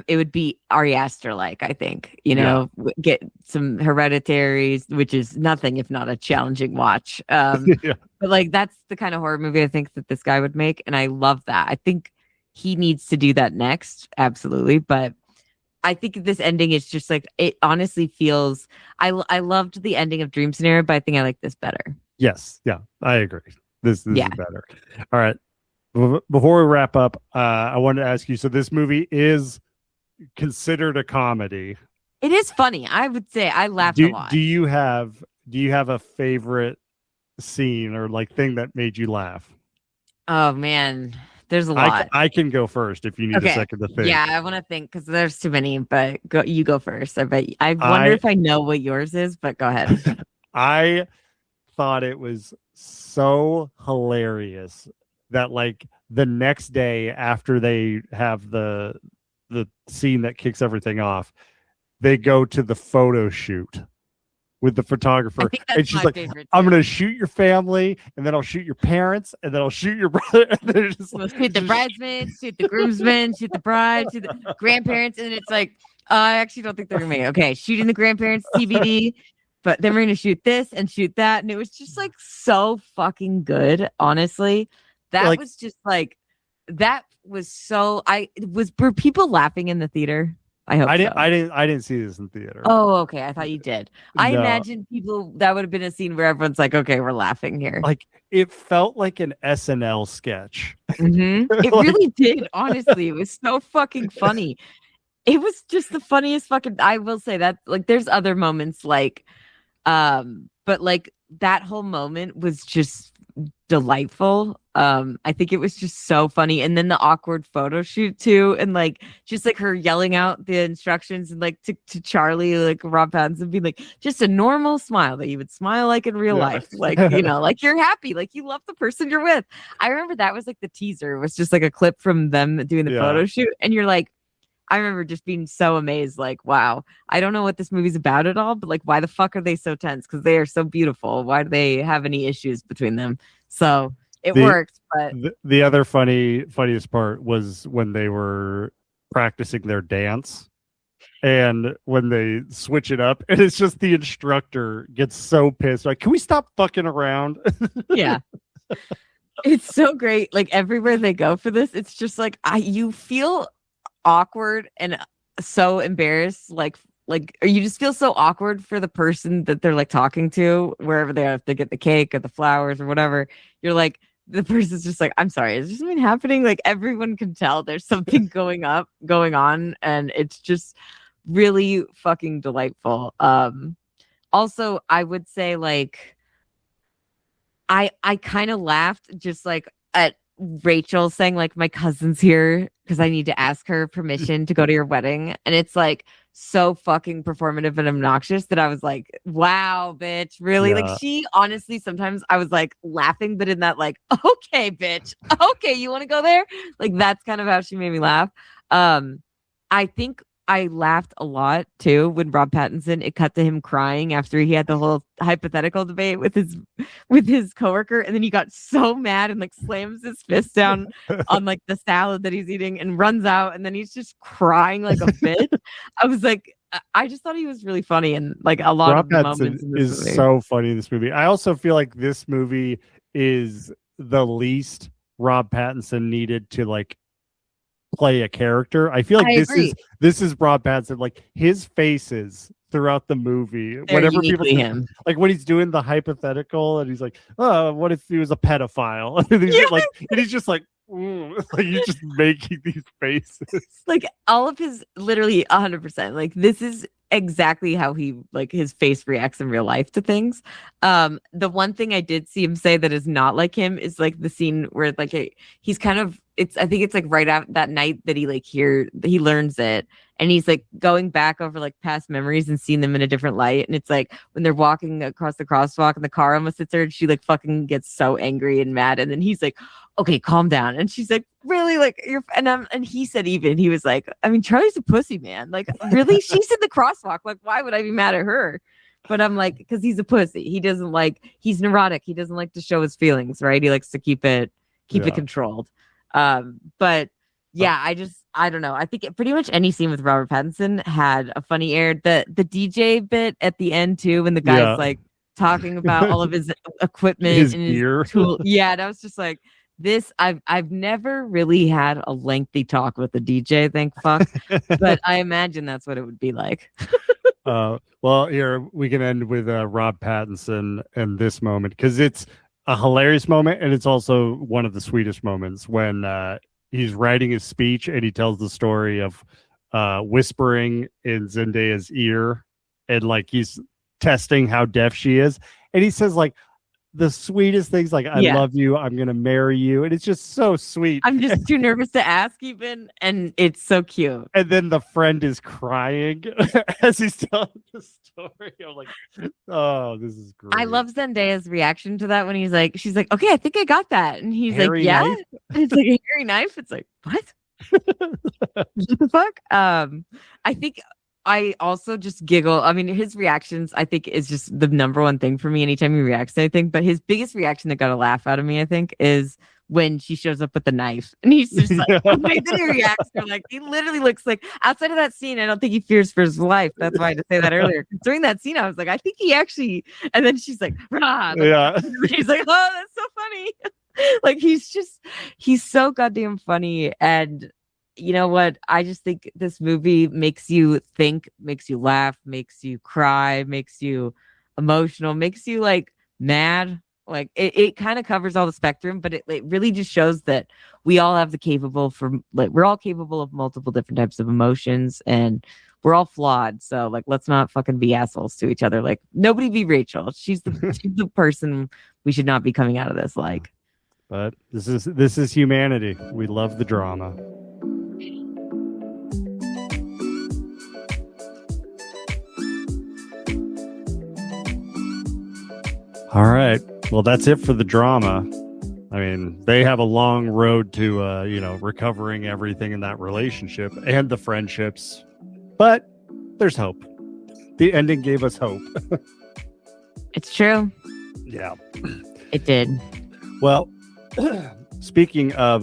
Speaker 2: it would be Ari Aster like, I think, get some Hereditary, which is nothing if not a challenging watch. But like that's the kind of horror movie I think that this guy would make, and I love that. I think he needs to do that next, absolutely. But I think this ending is just like, it honestly feels. I loved the ending of Dream Scenario, but I think I like this better.
Speaker 1: Yes, yeah, I agree. This is better. All right. Before we wrap up, I wanted to ask you, so this movie is considered a comedy.
Speaker 2: It is funny. I would say I laughed a lot.
Speaker 1: Do you have a favorite scene or like thing that made you laugh?
Speaker 2: Oh man, there's a lot.
Speaker 1: I can go first if you need a second to think.
Speaker 2: Yeah, I want to think because there's too many. But you go first. I wonder if I know what yours is. But go ahead.
Speaker 1: I thought it was so hilarious that like the next day after they have the scene that kicks everything off, they go to the photo shoot with the photographer, and she's like, "I'm gonna shoot your family, and then I'll shoot your parents, and then I'll shoot your brother." And
Speaker 2: shoot the bridesmaids, shoot the groomsmen, shoot the bride, shoot the grandparents, and it's like, I actually don't think they're gonna make it. Okay, shooting the grandparents TBD, but then we're gonna shoot this and shoot that, and it was just like so fucking good. Honestly, that was just like that was so. Were people laughing in the theater? I hope
Speaker 1: I didn't see this in theater.
Speaker 2: Oh, okay. I thought you did. I imagine people that would have been a scene where everyone's like, okay, we're laughing here.
Speaker 1: Like it felt like an SNL sketch.
Speaker 2: Mm-hmm. It really did. Honestly, it was so fucking funny. It was just the funniest fucking. I will say that. Like, there's other moments like, but like that whole moment was just delightful. I think it was just so funny, and then the awkward photo shoot too, and like just like her yelling out the instructions and like to Charlie, like Rob Pattinson being like just a normal smile that you would smile like in real life, like you know, like you're happy, like you love the person you're with. I remember that was like the teaser. It was just like a clip from them doing the photo shoot, and you're like, I remember just being so amazed, like, wow, I don't know what this movie's about at all, but like, why the fuck are they so tense? Because they are so beautiful. Why do they have any issues between them? So it worked. But
Speaker 1: the other funniest part was when they were practicing their dance, and when they switch it up, and it's just the instructor gets so pissed, like, can we stop fucking around?
Speaker 2: Yeah. It's so great. Like everywhere they go for this, it's just like you feel awkward and so embarrassed, like or you just feel so awkward for the person that they're like talking to wherever they are, if they get the cake or the flowers or whatever. You're like, the person's just like, I'm sorry, is there something happening? Like everyone can tell there's something going on, and it's just really fucking delightful. Also, I would say like I kind of laughed just like at Rachel saying like, my cousin's here because I need to ask her permission to go to your wedding, and it's like so fucking performative and obnoxious that I was like, wow, bitch, really? Yeah. Like she honestly, sometimes I was like laughing, but in that like, okay, bitch, okay, you want to go there? Like that's kind of how she made me laugh. I think I laughed a lot too when Rob Pattinson, it cut to him crying after he had the whole hypothetical debate with his coworker, and then he got so mad and like slams his fist down on like the salad that he's eating and runs out, and then he's just crying like a bitch. I was like, I just thought he was really funny, and like a lot
Speaker 1: Rob
Speaker 2: of
Speaker 1: Pattinson
Speaker 2: moments in this movie.
Speaker 1: So funny in this movie. I also feel like this movie is the least Rob Pattinson needed to like play a character. I feel like this is Rob Pattinson, like his faces throughout the movie. Whenever people him, like when he's doing the hypothetical and he's like, oh, what if he was a pedophile? And he's just like you're just making these faces.
Speaker 2: Like all of his, literally 100%. Like this is exactly how he, like his face reacts in real life to things. The one thing I did see him say that is not like him is like the scene where like he's kind of, I think it's like right after that night that he like he learns it, and he's like going back over like past memories and seeing them in a different light. And it's like when they're walking across the crosswalk and the car almost hits her, and she like fucking gets so angry and mad, and then he's like, okay, calm down. And she's like, really? Like you're, and he said, even he was like, I mean, Charlie's a pussy, man. Like really? She's in the crosswalk. Like why would I be mad at her? But I'm like, because he's a pussy. He doesn't like, he's neurotic. He doesn't like to show his feelings, right? He likes to keep it controlled. But yeah, I don't know. I think pretty much any scene with Robert Pattinson had a funny air. The DJ bit at the end too, when the guy's like talking about all of his equipment
Speaker 1: his
Speaker 2: and
Speaker 1: gear.
Speaker 2: his tool. Yeah, and I was just like, this. I've never really had a lengthy talk with the DJ. Thank fuck. But I imagine that's what it would be like.
Speaker 1: Well, here we can end with Rob Pattinson and this moment, because it's a hilarious moment, and it's also one of the sweetest moments when he's writing his speech and he tells the story of whispering in Zendaya's ear, and like he's testing how deaf she is, and he says like the sweetest things, like I love you, I'm gonna marry you, and it's just so sweet.
Speaker 2: I'm just too nervous to ask even, and it's so cute.
Speaker 1: And then the friend is crying as he's telling the story. I'm like, oh, this is great.
Speaker 2: I love Zendaya's reaction to that when she's like, okay, I think I got that, and he's
Speaker 1: hairy
Speaker 2: like, yeah,
Speaker 1: knife?
Speaker 2: and it's like a hairy knife. It's like, what? What the fuck? I think I also just giggle. I mean, his reactions, I think, is just the number one thing for me anytime he reacts to anything. But his biggest reaction that got a laugh out of me, I think, is when she shows up with the knife. And he's just like, the way that he reacts to her, like, he literally looks like, outside of that scene, I don't think he fears for his life. That's why I had to say that earlier. During that scene, I was like, I think he actually, and then she's like, rah.
Speaker 1: Yeah.
Speaker 2: He's like, oh, that's so funny. Like, he's so goddamn funny. And you know what? I just think this movie makes you think, makes you laugh, makes you cry, makes you emotional, makes you like mad. Like it kind of covers all the spectrum, but it really just shows that we all have we're all capable of multiple different types of emotions, and we're all flawed. So like, let's not fucking be assholes to each other. Like, nobody be Rachel. She's the person we should not be coming out of this like.
Speaker 1: But this is humanity. We love the drama. All right. Well, that's it for the drama. I mean, they have a long road to, recovering everything in that relationship and the friendships. But there's hope. The ending gave us hope.
Speaker 2: It's true.
Speaker 1: Yeah.
Speaker 2: It did.
Speaker 1: Well, speaking of,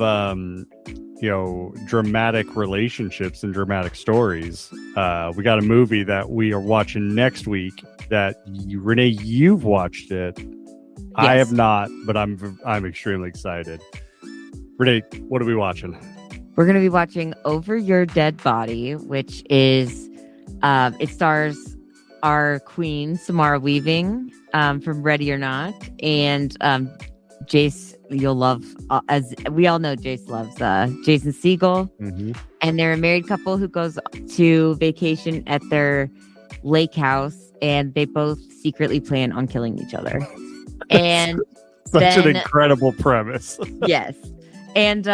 Speaker 1: dramatic relationships and dramatic stories, we got a movie that we are watching next week that Renee, you've watched it. Yes. I have not, but I'm extremely excited. Renee, what are we watching?
Speaker 2: We're going to be watching Over Your Dead Body, which is it stars our queen Samara Weaving from Ready or Not, and Jace. You'll love, as we all know, Jace loves Jason Segel, and they're a married couple who goes to vacation at their lake house, and they both secretly plan on killing each other. And
Speaker 1: such an incredible premise.
Speaker 2: Yes. And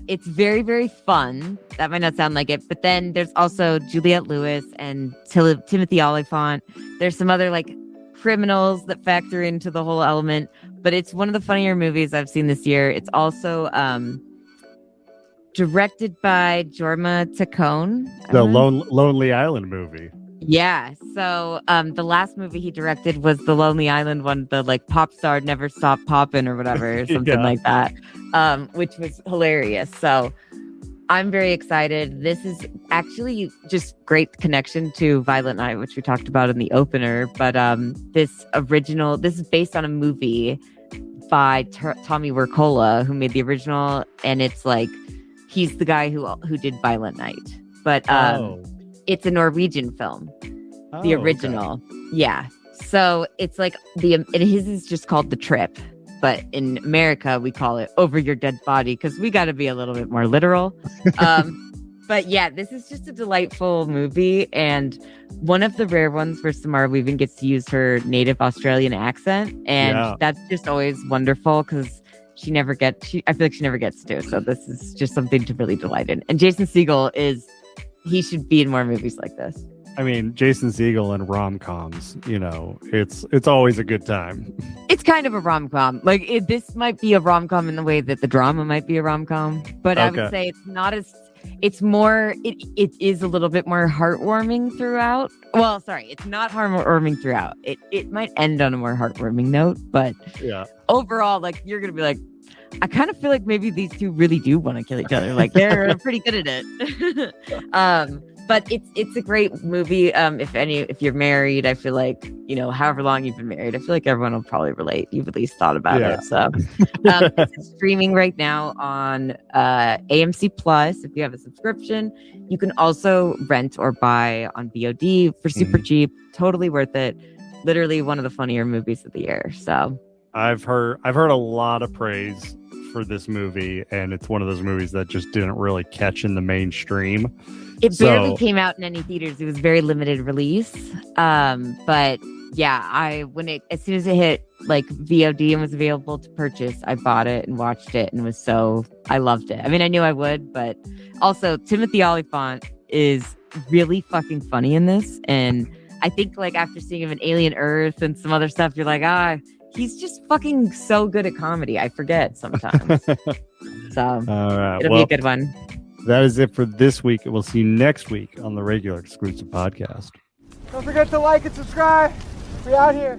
Speaker 2: it's very, very fun. That might not sound like it, but then there's also Juliette Lewis and Timothy Olyphant. There's some other like criminals that factor into the whole element, but it's one of the funnier movies I've seen this year. It's also directed by Jorma Taccone.
Speaker 1: The Lonely Island movie.
Speaker 2: Yeah. So the last movie he directed was the Lonely Island one, the like pop star never stop poppin' or whatever, something like that, which was hilarious. So I'm very excited. This is actually just great connection to Violent Night, which we talked about in the opener. But this is based on a movie by Tommy Wirkola, who made the original, and it's like he's the guy who did Violent Night. But it's a Norwegian film, the original. Okay. Yeah. So it's like his is just called The Trip, but in America we call it Over Your Dead Body because we got to be a little bit more literal. But yeah, this is just a delightful movie, and one of the rare ones where Samara Weaving gets to use her native Australian accent, and that's just always wonderful because I feel like she never gets to. So this is just something to really delight in. And Jason Segel he should be in more movies like this.
Speaker 1: I mean, Jason Segel and rom-coms, it's always a good time.
Speaker 2: It's kind of a rom-com. Like this might be a rom-com in the way that the drama might be a rom-com, but I would say it is a little bit more heartwarming throughout. Well, sorry, it's not heartwarming throughout. It might end on a more heartwarming note, but overall, like you're going to be like, I kind of feel like maybe these two really do want to kill each other. Like they're pretty good at it. But it's a great movie. If you're married, I feel like, however long you've been married, I feel like everyone will probably relate. You've at least thought about it. So it's streaming right now on AMC Plus. If you have a subscription, you can also rent or buy on VOD for super cheap. Totally worth it. Literally one of the funnier movies of the year. So
Speaker 1: I've heard a lot of praise for this movie, and it's one of those movies that just didn't really catch in the mainstream.
Speaker 2: It barely came out in any theaters. It was very limited release. But yeah, as soon as it hit like VOD and was available to purchase, I bought it and watched it, and I loved it. I mean, I knew I would, but also Timothy Olyphant is really fucking funny in this, and I think like after seeing him in Alien Earth and some other stuff, you're like, he's just fucking so good at comedy. I forget sometimes. So
Speaker 1: all right,
Speaker 2: it'll be a good one.
Speaker 1: That is it for this week. We'll see you next week on the regular exclusive podcast.
Speaker 6: Don't forget to like and subscribe. We out here.